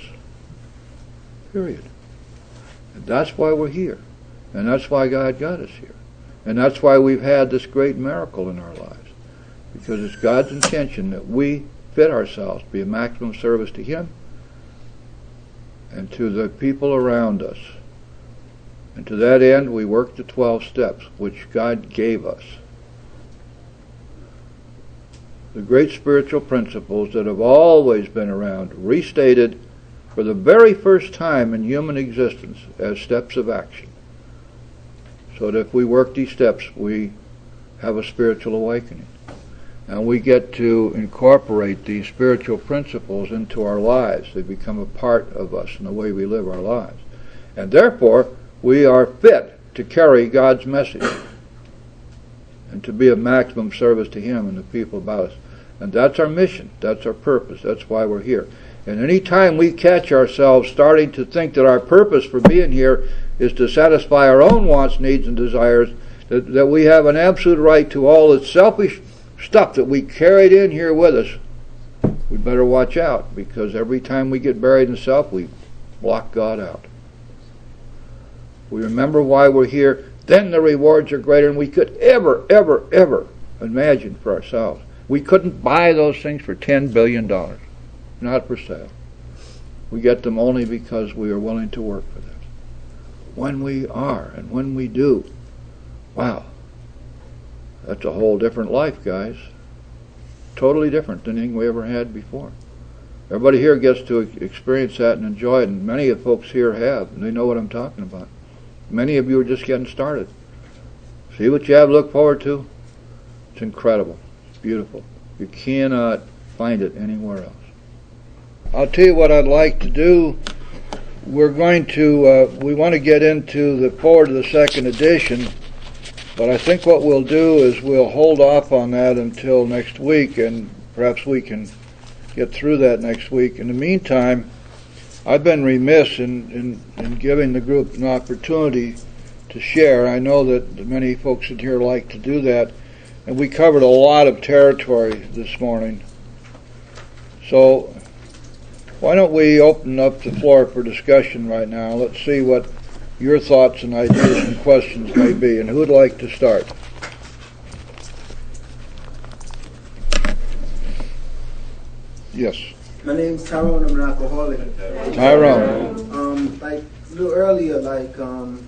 Period. And that's why we're here. And that's why God got us here. And that's why we've had this great miracle in our lives. Because it's God's intention that we fit ourselves to be of maximum service to Him and to the people around us. And to that end, we work the 12 steps, which God gave us. The great spiritual principles that have always been around, restated for the very first time in human existence as steps of action. So that if we work these steps, we have a spiritual awakening. And we get to incorporate these spiritual principles into our lives. They become a part of us in the way we live our lives. And therefore, we are fit to carry God's message and to be of maximum service to Him and the people about us. And that's our mission. That's our purpose. That's why we're here. And any time we catch ourselves starting to think that our purpose for being here is to satisfy our own wants, needs, and desires, that we have an absolute right to all the selfish stuff that we carried in here with us, we better watch out, because every time we get buried in self, we block God out. We remember why we're here, then the rewards are greater than we could ever imagine for ourselves. We couldn't buy those things for $10 billion. Not for sale. We get them only because we are willing to work for them. When we are, and when we do, wow, that's a whole different life, guys. Totally different than anything we ever had before. Everybody here gets to experience that and enjoy it, and many of the folks here have, and they know what I'm talking about. Many of you are just getting started. See what you have to look forward to? It's incredible. It's beautiful. You cannot find it anywhere else. I'll tell you what I'd like to do. We're going to, we want to get into the forward of the second edition, but I think what we'll do is we'll hold off on that until next week, and perhaps we can get through that next week. In the meantime, I've been remiss in giving the group an opportunity to share. I know that many folks in here like to do that, and we covered a lot of territory this morning. So why don't we open up the floor for discussion right now? Let's see what your thoughts and ideas and questions may be. And who would like to start? Yes. My name's Tyrone. I'm an alcoholic. Tyrone. Like a little earlier, I can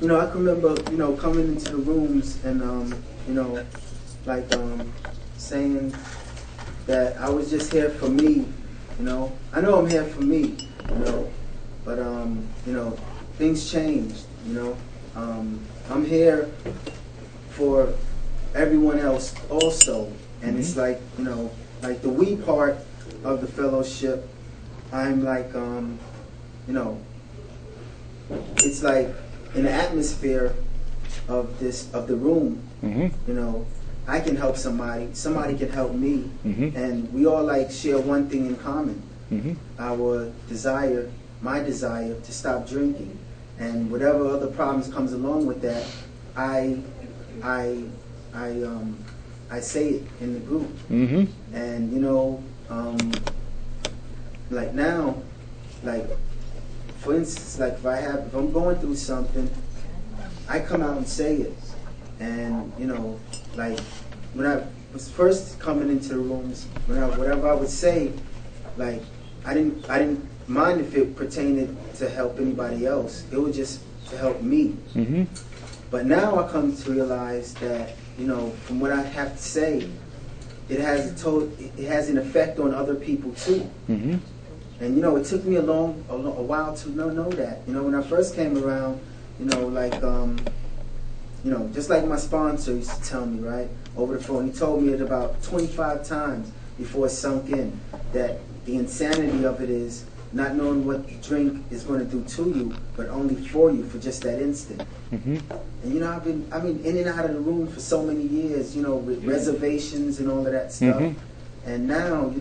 remember, coming into the rooms and, saying that I was just here for me, I know I'm here for me, but, things changed, I'm here for everyone else also. And it's like, like the we part of the fellowship, I'm like, it's like in the atmosphere of the room, I can help somebody can help me, and we all share one thing in common, our desire, my desire to stop drinking, and whatever other problems comes along with that, I say it in the group, and like now, for instance, if I'm going through something, I come out and say it, and when I was first coming into the rooms, whatever I would say, I didn't mind if it pertained to help anybody else. It was just to help me. But now I come to realize that, from what I have to say, it has an effect on other people too. And it took me a while to know that. When I first came around, just like my sponsor used to tell me, right, over the phone, he told me it about 25 times before it sunk in, that the insanity of it is not knowing what the drink is going to do to you, but only for you for just that instant. And I've been in and out of the room for so many years, with reservations and all of that stuff. And now,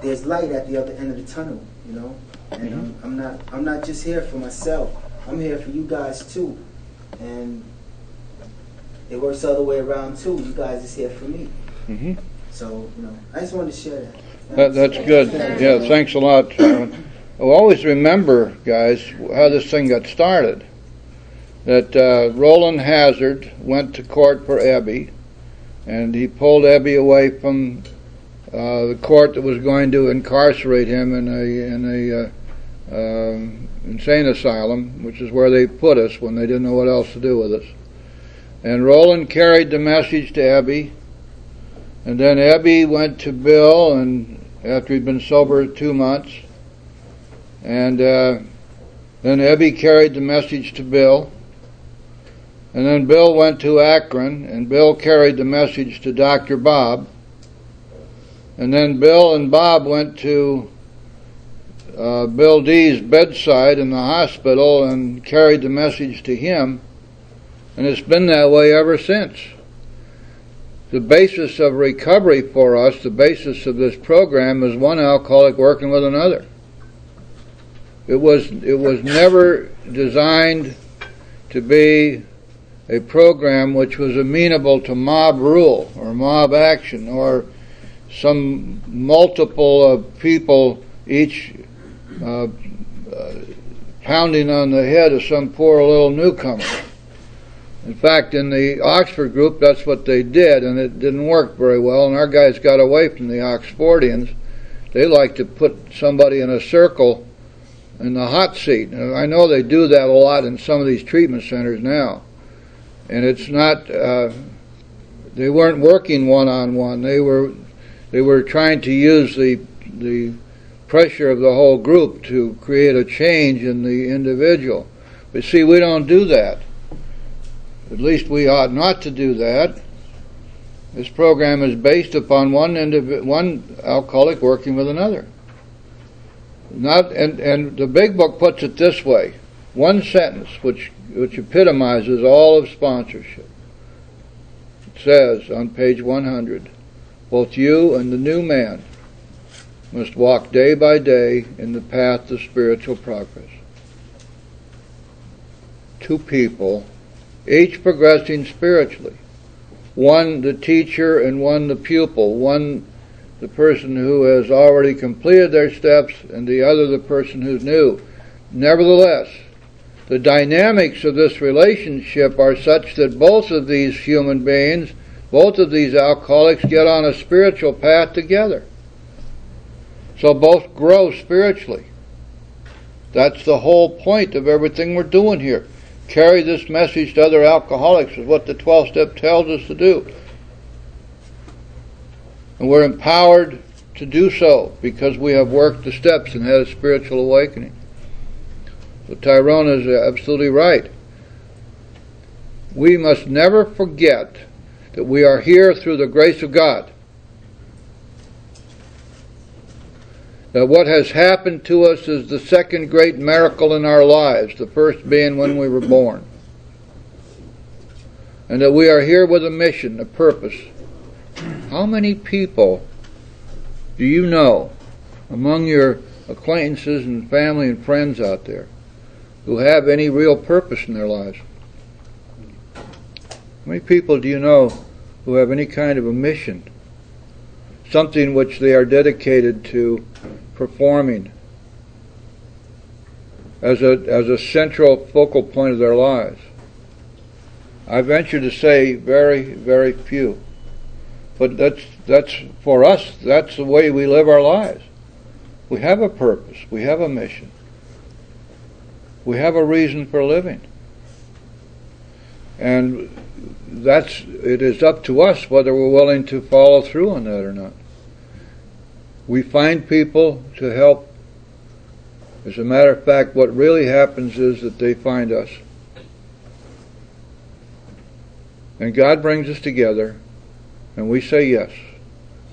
there's light at the other end of the tunnel, and I'm not just here for myself. I'm here for you guys too. And it works the other way around too. You guys is here for me. Mm-hmm. So, I just wanted to share that. That's good. Yeah, thanks a lot, Sharon. Well, always remember, guys, how this thing got started. That Roland Hazard went to court for Ebby, and he pulled Ebby away from the court that was going to incarcerate him in a insane asylum, which is where they put us when they didn't know what else to do with us. And Roland carried the message to Ebby, and then Ebby went to Bill, and after he'd been sober 2 months, and then Ebby carried the message to Bill, and then Bill went to Akron, and Bill carried the message to Dr. Bob, and then Bill and Bob went to Bill D's bedside in the hospital and carried the message to him, and it's been that way ever since. The basis of recovery for us, the basis of this program, is one alcoholic working with another. It was never designed to be a program which was amenable to mob rule or mob action or some multiple of people each pounding on the head of some poor little newcomer. In fact, in the Oxford group, that's what they did, and it didn't work very well, and our guys got away from the Oxfordians. They like to put somebody in a circle in the hot seat. And I know they do that a lot in some of these treatment centers now. And it's not, they weren't working one-on-one. They were trying to use the pressure of the whole group to create a change in the individual. But see, we don't do that. At least we ought not to do that. This program is based upon one alcoholic working with another. And the big book puts it this way, one sentence which epitomizes all of sponsorship. It says on page 100, both you and the new man must walk day by day in the path of spiritual progress. Two people, each progressing spiritually. One the teacher and one the pupil. One the person who has already completed their steps and the other the person who's new. Nevertheless, the dynamics of this relationship are such that both of these human beings, both of these alcoholics, get on a spiritual path together. So both grow spiritually. That's the whole point of everything we're doing here. Carry this message to other alcoholics is what the 12th step tells us to do. And we're empowered to do so because we have worked the steps and had a spiritual awakening. So Tyrone is absolutely right. We must never forget that we are here through the grace of God. That what has happened to us is the second great miracle in our lives, the first being when we were born. And that we are here with a mission, a purpose. How many people do you know among your acquaintances and family and friends out there who have any real purpose in their lives? How many people do you know who have any kind of a mission? Something which they are dedicated to performing as a central focal point of their lives. I venture to say very, very few. But that's for us, that's the way we live our lives. We have a purpose, we have a mission. We have a reason for living. And it is up to us whether we're willing to follow through on that or not. We find people to help. As a matter of fact, what really happens is that they find us. And God brings us together, and we say yes,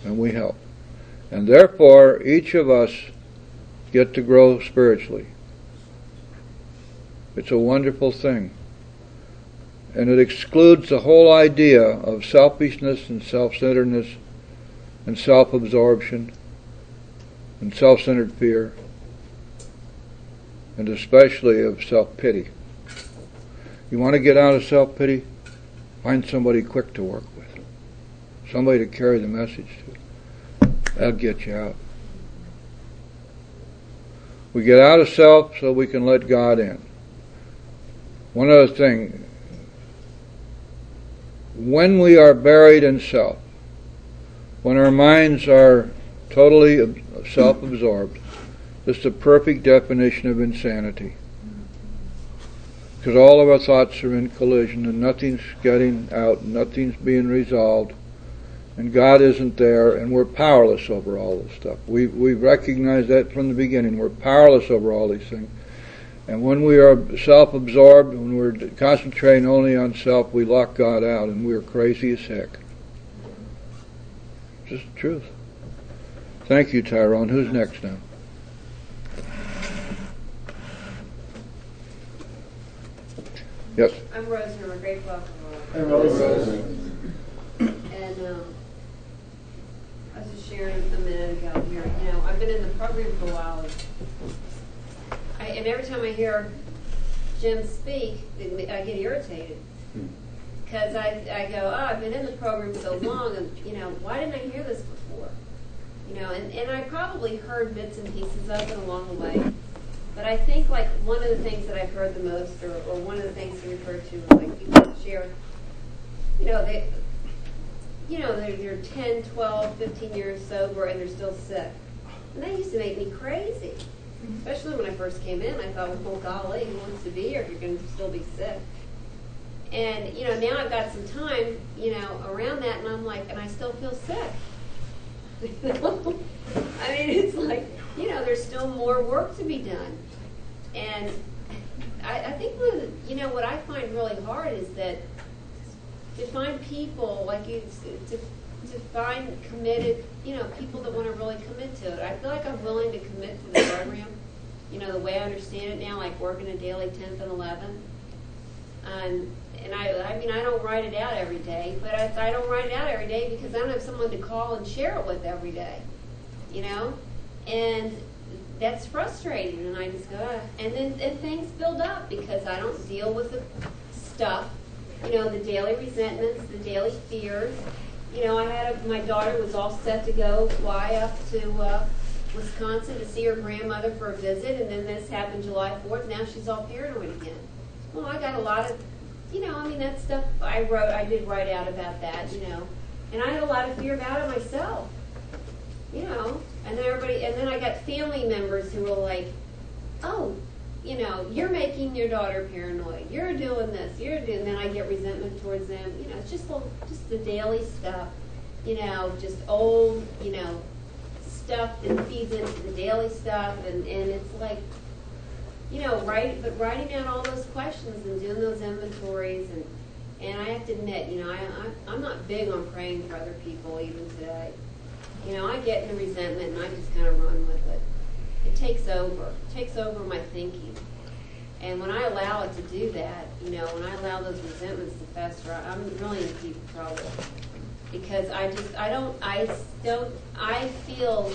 and we help. And therefore, each of us get to grow spiritually. It's a wonderful thing. And it excludes the whole idea of selfishness and self-centeredness and self-absorption and self-centered fear, and especially of self-pity. You want to get out of self-pity? Find somebody quick to work with. Somebody to carry the message to. That'll get you out. We get out of self so we can let God in. One other thing. When we are buried in self, when our minds are totally self-absorbed, it's the perfect definition of insanity. Because all of our thoughts are in collision and nothing's getting out, nothing's being resolved, and God isn't there, and we're powerless over all this stuff. We recognize that from the beginning. We're powerless over all these things. And when we are self-absorbed, when we're concentrating only on self, we lock God out, and we're crazy as heck. Just the truth. Thank you, Tyrone. Who's next now? Yes. I'm Rose, and I'm a great welcome. Hey, Rose. And I was just sharing a minute ago here. You know, I've been in the program for a while, and every time I hear Jim speak, I get irritated because I go, oh, I've been in the program so long, and why didn't I hear this before? And I probably heard bits and pieces of it along the way. But I think like one of the things that I've heard the most, or one of the things to refer to, is like people share, they're 10, 12, 15 years sober and they're still sick. And that used to make me crazy. Especially when I first came in, I thought, well, golly, who wants to be here if you're going to still be sick? And, now I've got some time, around that, and I'm like, and I still feel sick. I mean, it's like, there's still more work to be done. And I think what I find really hard is that to find people like you, to find committed, people that want to really commit to it. I feel like I'm willing to commit to the program, the way I understand it now, like working a daily 10th and 11th. And I mean, I don't write it out every day, but I don't write it out every day because I don't have someone to call and share it with every day, and that's frustrating. And I just go, and things build up because I don't deal with the stuff, the daily resentments, the daily fears. My daughter was all set to go fly up to Wisconsin to see her grandmother for a visit, and then this happened July 4th. Now she's all paranoid again. Well, I got a lot of, that stuff I did write out about that, and I had a lot of fear about it myself, and then I got family members who were like, oh, you're making your daughter paranoid, you're doing this, and then I get resentment towards them, it's just the daily stuff, just old, stuff that feeds into the daily stuff, and it's like, writing down all those questions and doing those inventories, and I have to admit, I'm not big on praying for other people even today. I get in the resentment and I just kind of run with it. It takes over my thinking. And when I allow it to do that, when I allow those resentments to fester, I'm really in deep trouble. Because I feel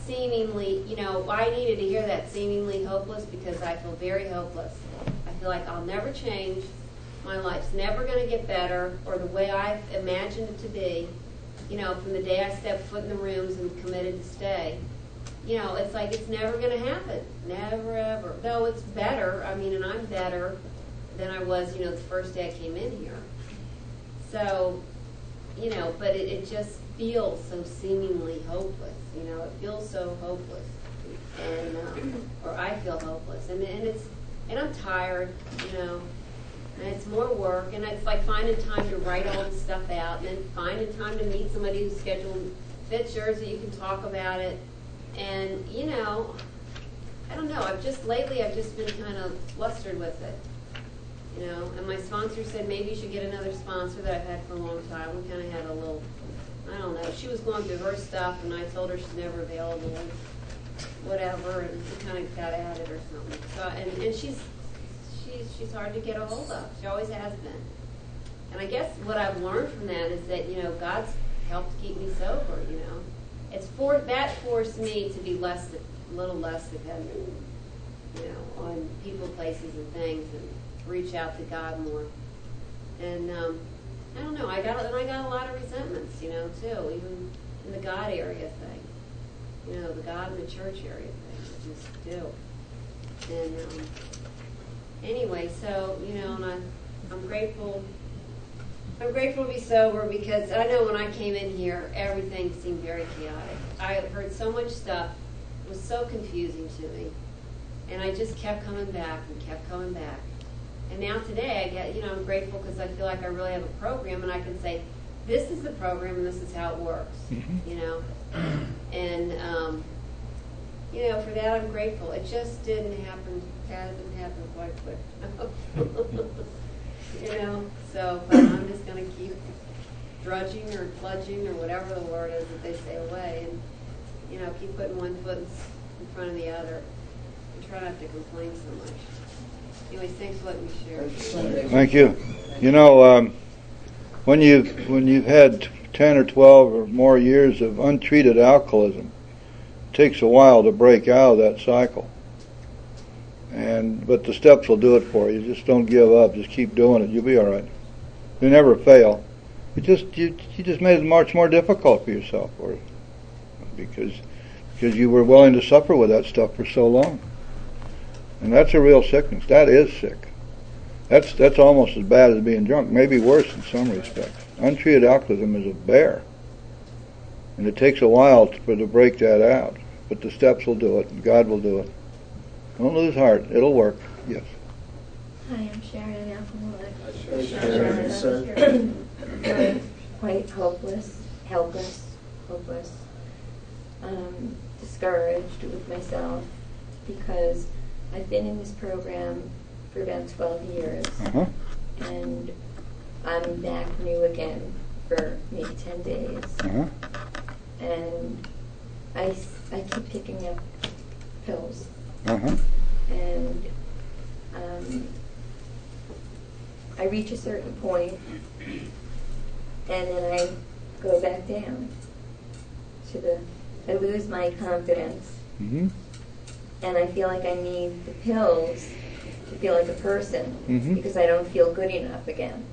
seemingly, I needed to hear that seemingly hopeless because I feel very hopeless. I feel like I'll never change. My life's never going to get better or the way I imagined it to be, from the day I stepped foot in the rooms and committed to stay. It's like it's never going to happen. Never, ever. Though it's better, and I'm better than I was, the first day I came in here. So, but it just feels so seemingly hopeless. It feels so hopeless, and or I feel hopeless, and I'm tired, and it's more work, and it's like finding time to write all this stuff out, and then finding time to meet somebody who's scheduled fits yours so you can talk about it, and I don't know. I've just been kind of flustered with it, and my sponsor said maybe you should get another sponsor that I've had for a long time. We kind of had a little. I don't know. She was going through her stuff, and I told her she's never available, and whatever, and we kind of got at it or something. So, and she's hard to get a hold of. She always has been. And I guess what I've learned from that is that God's helped keep me sober. That forced me to be a little less dependent, on people, places, and things, and reach out to God more. And I don't know. I got a lot of resentments, you know, too, even in the God area thing. You know, the God in the church area thing. I just do. And anyway, so, you know, and I'm grateful. I'm grateful to be sober because I know when I came in here, everything seemed very chaotic. I heard so much stuff. It was so confusing to me. And I just kept coming back and kept coming back. And now today, I get, you know, I'm grateful because I feel like I really have a program and I can say, this is the program and this is how it works, you know. And, you know, for that I'm grateful. It just didn't happen, hasn't happened quite quick. You know, so but I'm just going to keep drudging or kludging or whatever the word is that they say away and, you know, keep putting one foot in front of the other and try not to complain so much. Anyways, thanks for letting me share. Thank you. You know, when you've had 10 or 12 or more years of untreated alcoholism, it takes a while to break out of that cycle. But the steps will do it for you. Just don't give up. Just keep doing it. You'll be all right. You never fail. You just made it much more difficult for yourself, because you were willing to suffer with that stuff for so long. And that's a real sickness. That is sick. That's almost as bad as being drunk. Maybe worse in some respects. Untreated alcoholism is a bear, and it takes a while to break that out. But the steps will do it, and God will do it. Don't lose heart. It'll work. Yes. Hi, I'm Sharon, alcoholic. Sharon, sir. I'm quite helpless, discouraged with myself because I've been in this program for about 12 years, and I'm back new again for maybe 10 days, and I keep picking up pills. And I reach a certain point, and then I go back down to I lose my confidence, and I feel like I need the pills to feel like a person, because I don't feel good enough again.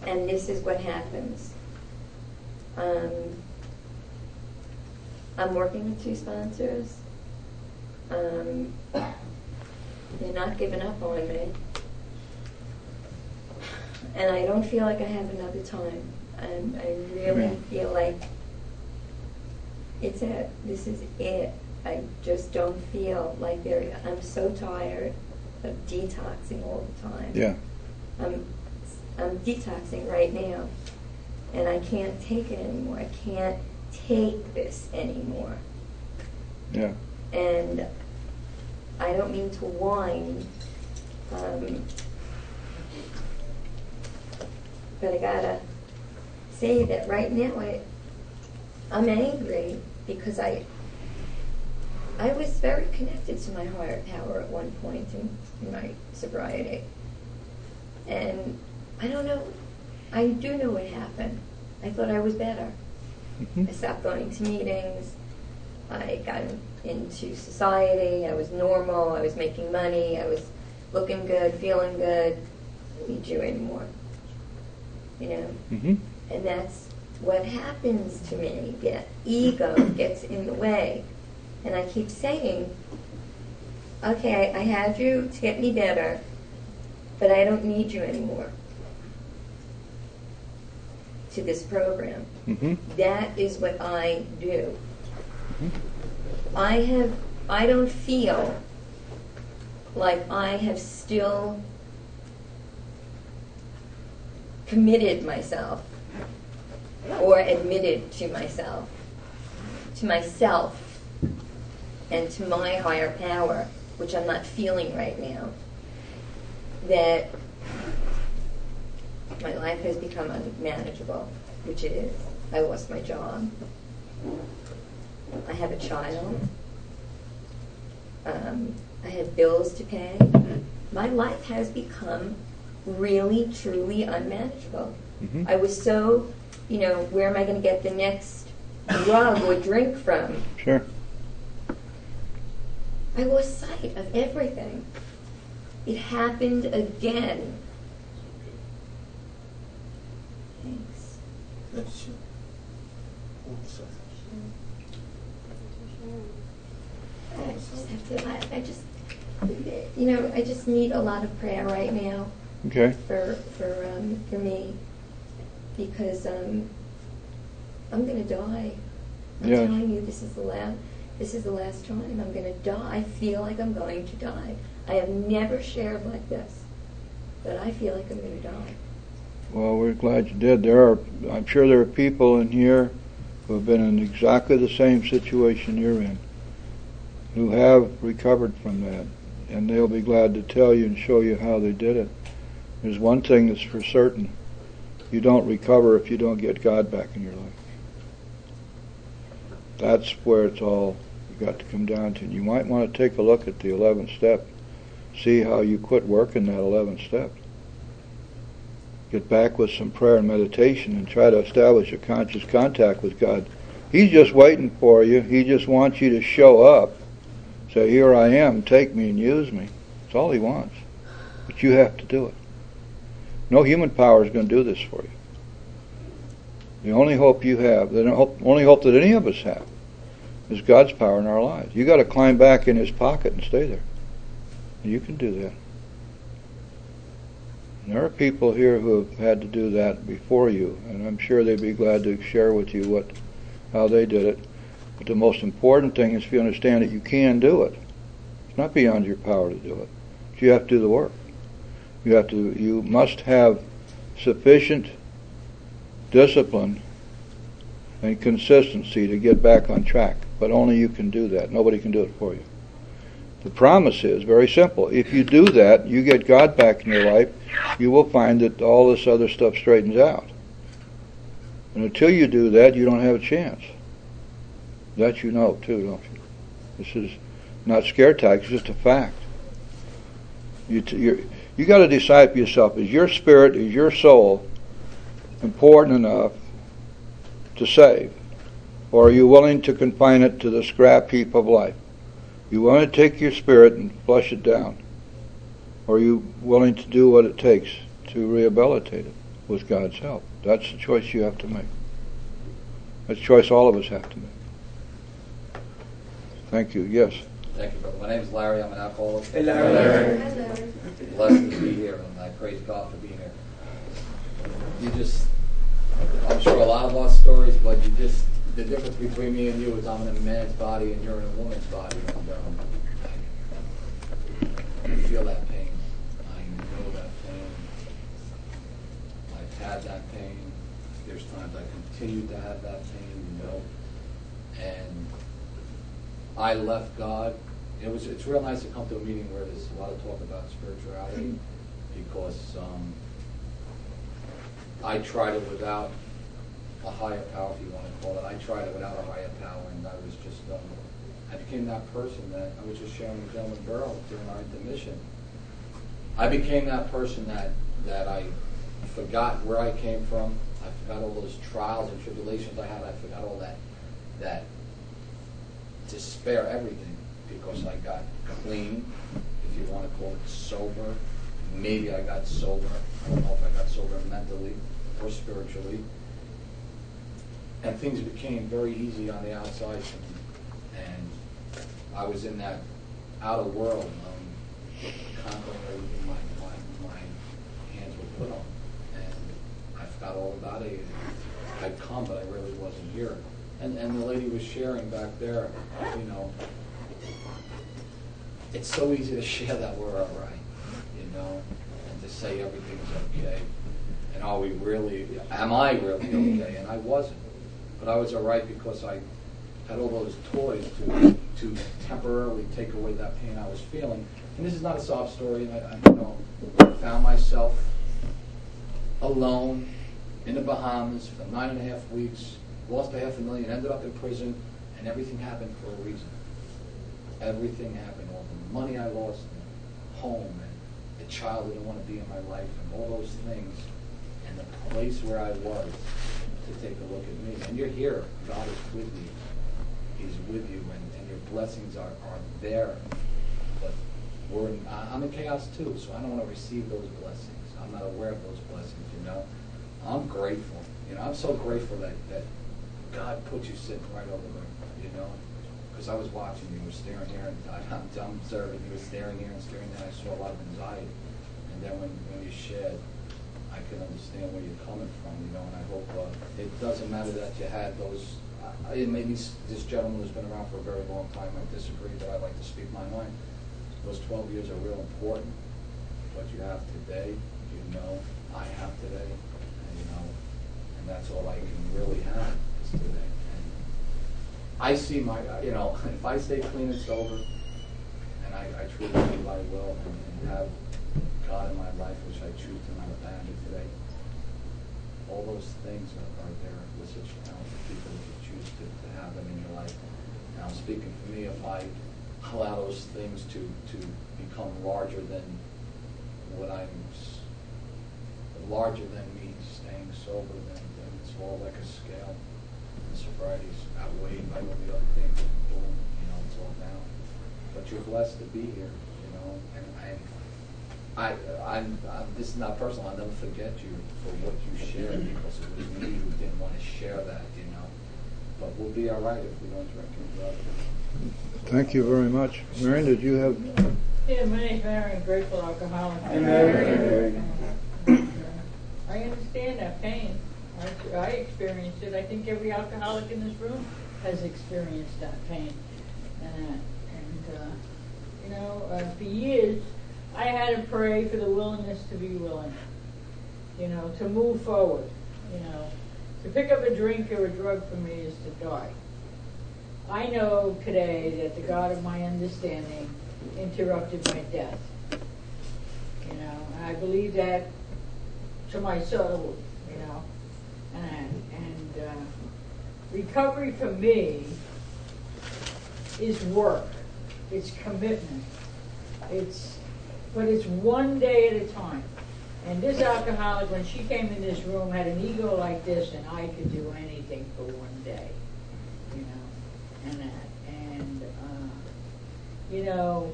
And this is what happens. I'm working with 2 sponsors. They're not giving up on me. And I don't feel like I have another time. And I really feel like it's it. This is it. I just don't feel like I'm so tired of detoxing all the time. Yeah. I'm detoxing right now. And I can't take it anymore. I can't take this anymore. Yeah. And I don't mean to whine, but I gotta say that right now I'm angry because I was very connected to my higher power at one point in my sobriety. And I don't know, I do know what happened. I thought I was better. I stopped going to meetings. I got into society. I was normal. I was making money. I was looking good, feeling good. I don't need you anymore. You know? And that's what happens to me. The ego gets in the way. And I keep saying, okay, I had you to get me better, but I don't need you anymore to this program. That is what I do. I don't feel like I have still committed myself or admitted to myself and to my higher power, which I'm not feeling right now, that my life has become unmanageable, which it is. I lost my job. I have a child. I have bills to pay. My life has become really, truly unmanageable. I was so, where am I going to get the next drug or drink from? Sure. I lost sight of everything. It happened again. Thanks. That's true. I just have to, I just, I just need a lot of prayer right now Okay. for me, because I'm going to die. I'm Yes. telling you, this is the last time I'm going to die. I feel like I'm going to die. I have never shared like this, but I feel like I'm going to die. Well, we're glad you did. I'm sure there are people in here who have been in exactly the same situation you're in, who have recovered from that, and they'll be glad to tell you and show you how they did it. There's one thing that's for certain: you don't recover if you don't get God back in your life. That's where it's all got to come down to. And you might want to take a look at the 11th step, see how you quit working that 11th step. Get back with some prayer and meditation and try to establish a conscious contact with God. He's just waiting for you. He just wants you to show up. Say, here I am, take me and use me. That's all he wants. But you have to do it. No human power is going to do this for you. The only hope you have, the only hope that any of us have, is God's power in our lives. You got to climb back in his pocket and stay there. You can do that. And there are people here who have had to do that before you, and I'm sure they'd be glad to share with you how they did it. But the most important thing is if you understand that you can do it. It's not beyond your power to do it. But you have to do the work. You must have sufficient discipline and consistency to get back on track. But only you can do that. Nobody can do it for you. The promise is very simple. If you do that, you get God back in your life, you will find that all this other stuff straightens out. And until you do that, you don't have a chance. That you know too, don't you? This is not scare tactics, it's just a fact. You got to decide for yourself, is your spirit, is your soul important enough to save? Or are you willing to confine it to the scrap heap of life? You willing to take your spirit and flush it down? Or are you willing to do what it takes to rehabilitate it with God's help? That's the choice you have to make. That's a choice all of us have to make. Thank you. Yes? Thank you, brother. My name is Larry. I'm an alcoholic. Hey, Larry. Blessed to be here, and I praise God for being here. I'm sure a lot of our stories, but the difference between me and you is I'm in a man's body and you're in a woman's body. And I feel that pain. I know that pain. I've had that pain. There's times I continue to have that pain, And I left God. It's real nice to come to a meeting where there's a lot of talk about spirituality, because I tried it without a higher power, if you want to call it. I tried it without a higher power, and I was just, I became that person that I was just sharing with gentleman Burrow during our intermission. I became that person that I forgot where I came from. I forgot all those trials and tribulations I had. I forgot all that despair, everything, because I got clean, if you want to call it sober. Maybe I got sober. I don't know if I got sober mentally or spiritually. And things became very easy on the outside for me. And I was in that outer world, conquering everything my hands were put on. And I forgot all about it. I'd come, but I really wasn't here. And the lady was sharing back there, it's so easy to share that we're all right, and to say everything's okay. And am I really okay? And I wasn't. But I was all right because I had all those toys to temporarily take away that pain I was feeling. And this is not a sob story. I found myself alone in the Bahamas for 9.5 weeks, lost $500,000, ended up in prison, and everything happened for a reason. Everything happened. All the money I lost, and home, and the child that didn't want to be in my life, and all those things, and the place where I was, to take a look at me. And you're here. God is with you. He's with you, and your blessings are there. But I'm in chaos too, so I don't want to receive those blessings. I'm not aware of those blessings, I'm grateful. You know, I'm so grateful that God put you sitting right over there, you know. Because I was watching you, were staring here, and I'm observing you were staring here and staring there. I saw a lot of anxiety. And then when you shared, I could understand where you're coming from, you know, and I hope it doesn't matter that you had those, maybe this gentleman who's been around for a very long time, I disagree, but I like to speak my mind. Those 12 years are real important. What you have today, you know, I have today, and, you know, and that's all I can really have is today. And I see my, you know, if I stay clean and sober, and I truly believe I will, and have God in my life, which I choose to not abandon today, all those things are there with such talented people if you choose to have them in your life. Now, speaking for me, if I allow those things to become larger than larger than me staying sober, then it's all like a scale. And sobriety's outweighed by all the other things, and boom, you know, it's all down. But you're blessed to be here, you know, and I'm this is not personal. I'll never forget you for what you shared, because it was me who didn't want to share that, you know. But we'll be all right if we don't drink and drugs. Thank you very much. Marion, did you have... Yeah, my name's Mary, I'm grateful alcoholic. I understand that pain. I experienced it. I think every alcoholic in this room has experienced that pain. You know, for years, I had to pray for the willingness to be willing, you know, to move forward, you know. To pick up a drink or a drug for me is to die. I know today that the God of my understanding interrupted my death. You know, and I believe that to my soul, you know. And recovery for me is work. It's commitment. But it's one day at a time. And this alcoholic, when she came in this room, had an ego like this, and I could do anything for one day, you know, and that. And, you know,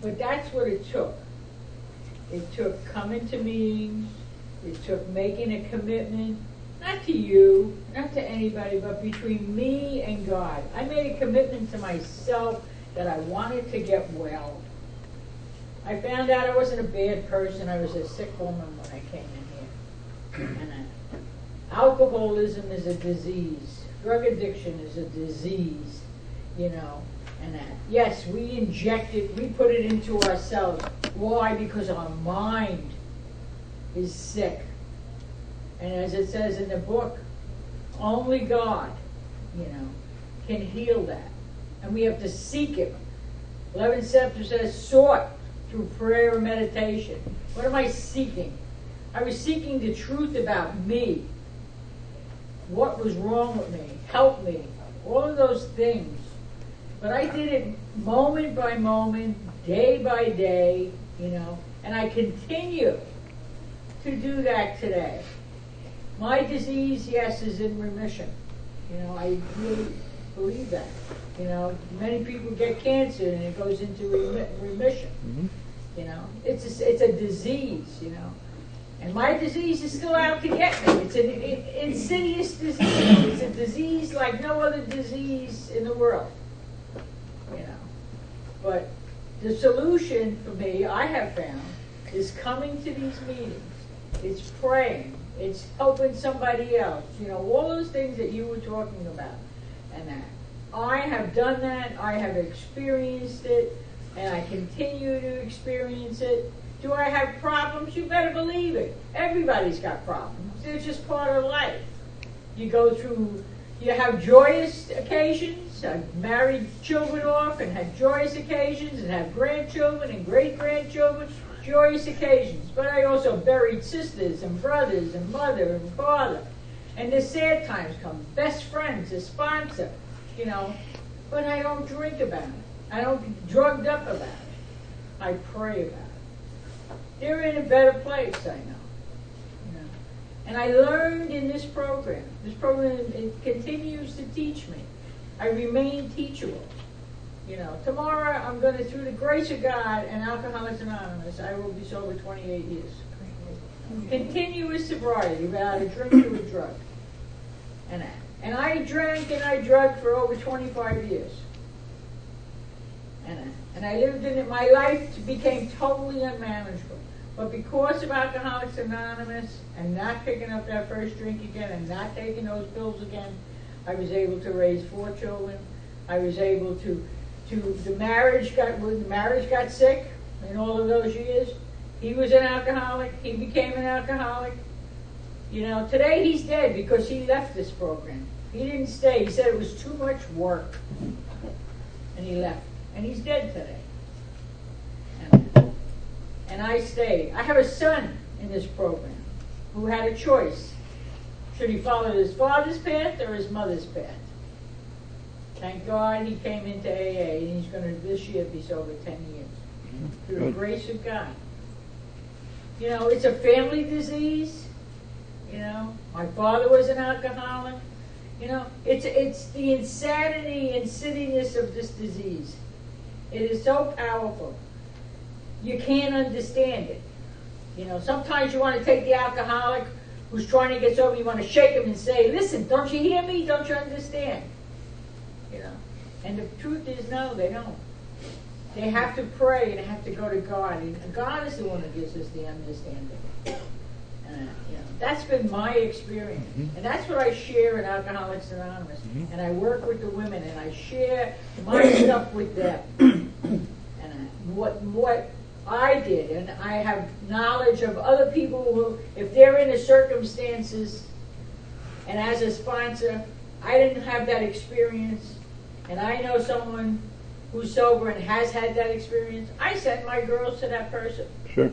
but that's what it took. It took coming to meetings. It took making a commitment, not to you, not to anybody, but between me and God. I made a commitment to myself that I wanted to get well. I found out I wasn't a bad person. I was a sick woman when I came in here. And alcoholism is a disease. Drug addiction is a disease, you know. And yes, we inject it, we put it into ourselves. Why? Because our mind is sick. And as it says in the book, only God, you know, can heal that. And we have to seek it. 11 chapter says, sought through prayer and meditation. What am I seeking? I was seeking the truth about me. What was wrong with me? Help me. All of those things. But I did it moment by moment, day by day, you know, and I continue to do that today. My disease, yes, is in remission. You know, I really believe that. You know, many people get cancer and it goes into remission. Mm-hmm. You know, it's a disease, you know. And my disease is still out to get me. It's an insidious disease. It's a disease like no other disease in the world. You know. But the solution for me, I have found, is coming to these meetings. It's praying. It's helping somebody else. You know, all those things that you were talking about. And that. I have done that. I have experienced it. And I continue to experience it. Do I have problems? You better believe it. Everybody's got problems. It's just part of life. You go through, you have joyous occasions. I've married children off and had joyous occasions and have grandchildren and great-grandchildren. Joyous occasions. But I also buried sisters and brothers and mother and father. And the sad times come. Best friends, a sponsor, you know. But I don't drink about it. I don't get drugged up about it. I pray about it. They're in a better place, I know. You know. And I learned in this program. This program, it continues to teach me. I remain teachable. You know, tomorrow I'm going to, through the grace of God and Alcoholics Anonymous, I will be sober 28 years. Continuous sobriety without a drink or a drug. And I drank and I drugged for over 25 years. And I lived in it. My life became totally unmanageable. But because of Alcoholics Anonymous and not picking up that first drink again and not taking those pills again, I was able to raise 4 children. I was able to when the marriage got sick in all of those years. He was an alcoholic. He became an alcoholic. You know, today he's dead because he left this program. He didn't stay. He said it was too much work. And he left. And he's dead today. And I stayed. I have a son in this program who had a choice. Should he follow his father's path or his mother's path? Thank God he came into AA, and he's going to this year be sober 10 years. Through the grace of God. You know, it's a family disease. You know, my father was an alcoholic. You know, it's the insanity and silliness of this disease. It is so powerful. You can't understand it. You know, sometimes you want to take the alcoholic who's trying to get sober, you want to shake him and say, listen, don't you hear me? Don't you understand? You know, and the truth is, no, they don't. They have to pray and have to go to God. And God is the one who gives us the understanding. You know, that's been my experience. And that's what I share in Alcoholics Anonymous. And I work with the women and I share my stuff with them. And what I did. And I have knowledge of other people who, if they're in the circumstances, and as a sponsor, I didn't have that experience, and I know someone who's sober and has had that experience, I send my girls to that person. Sure.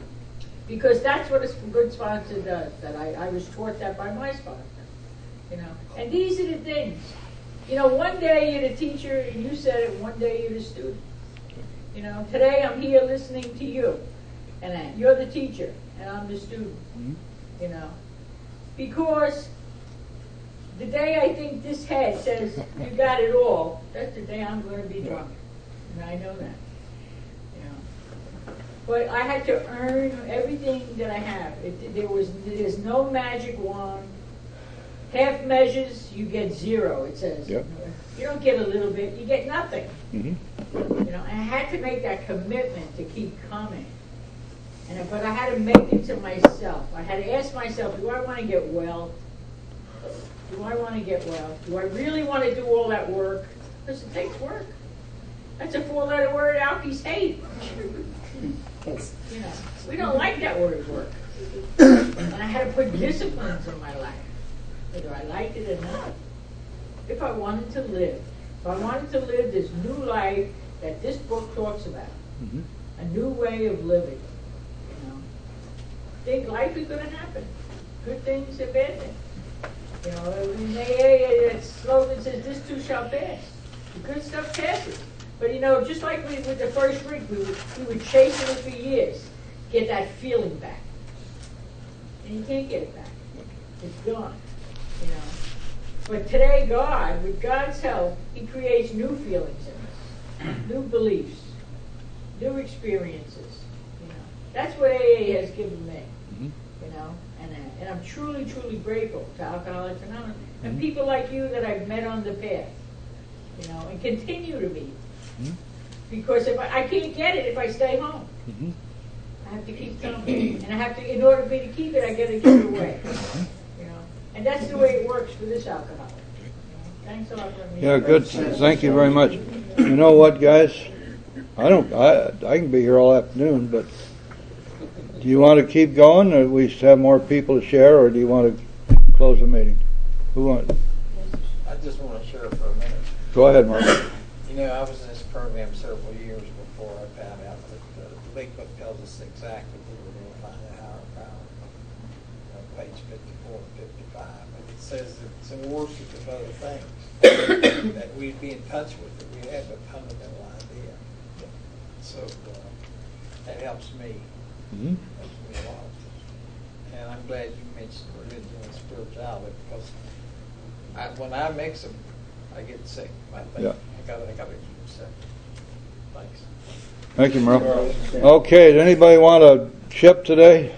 Because that's what a good sponsor does. That I was taught that by my sponsor. You know, and these are the things. You know, one day you're the teacher, and you said it. One day you're the student. You know, today I'm here listening to you, and you're the teacher, and I'm the student. You know, because the day I think this head says you got it all, that's the day I'm going to be drunk, and I know that. But I had to earn everything that I have. There's no magic wand. Half measures, you get 0, it says. Yep. You don't get a little bit, you get nothing. You know, and I had to make that commitment to keep coming. But I had to make it to myself. I had to ask myself, do I want to get well? Do I want to get well? Do I really want to do all that work? Because it takes work. That's a 4-letter word alkies hate. You know, we don't like that word work. And I had to put disciplines in my life, whether I liked it or not. If I wanted to live. If I wanted to live this new life that this book talks about. A new way of living. You know, think life is going to happen. Good things and bad things. You know, in AA, that slogan says, this too shall pass. The good stuff passes. But you know, just like with the first drink, we were chasing it for years, get that feeling back. And you can't get it back. It's gone. You know. But today, God, with God's help, He creates new feelings in us, new beliefs, new experiences. You know. That's what AA has given me. You know, and I'm truly, truly grateful to Alcoholics Anonymous and people like you that I've met on the path. You know, and continue to meet. Because if I can't get it if I stay home. I have to keep coming. And I have to, in order for me to keep it, I got to give it away. You know, and that's the way it works for this alcoholic. You know? Thanks a lot for me. Yeah, good. Thank you very much. You know what, guys? I can be here all afternoon, but do you want to keep going, or we have more people to share, or do you want to close the meeting? Who wants? I just want to share for a minute. Go ahead, Mark. You know, I was in this program several years before I found out that the Big Book tells us exactly who we're going to find a higher power. Page 54 and 55. And it says that some worship of other things that we'd be in touch with, that we have a fundamental idea. So that helps me. Helps me a lot. And I'm glad you mentioned religion and spirituality, because when I mix them, I get sick. I think I got to keep them sick. Thanks. Thank you, Merle. Okay, does anybody want a chip today?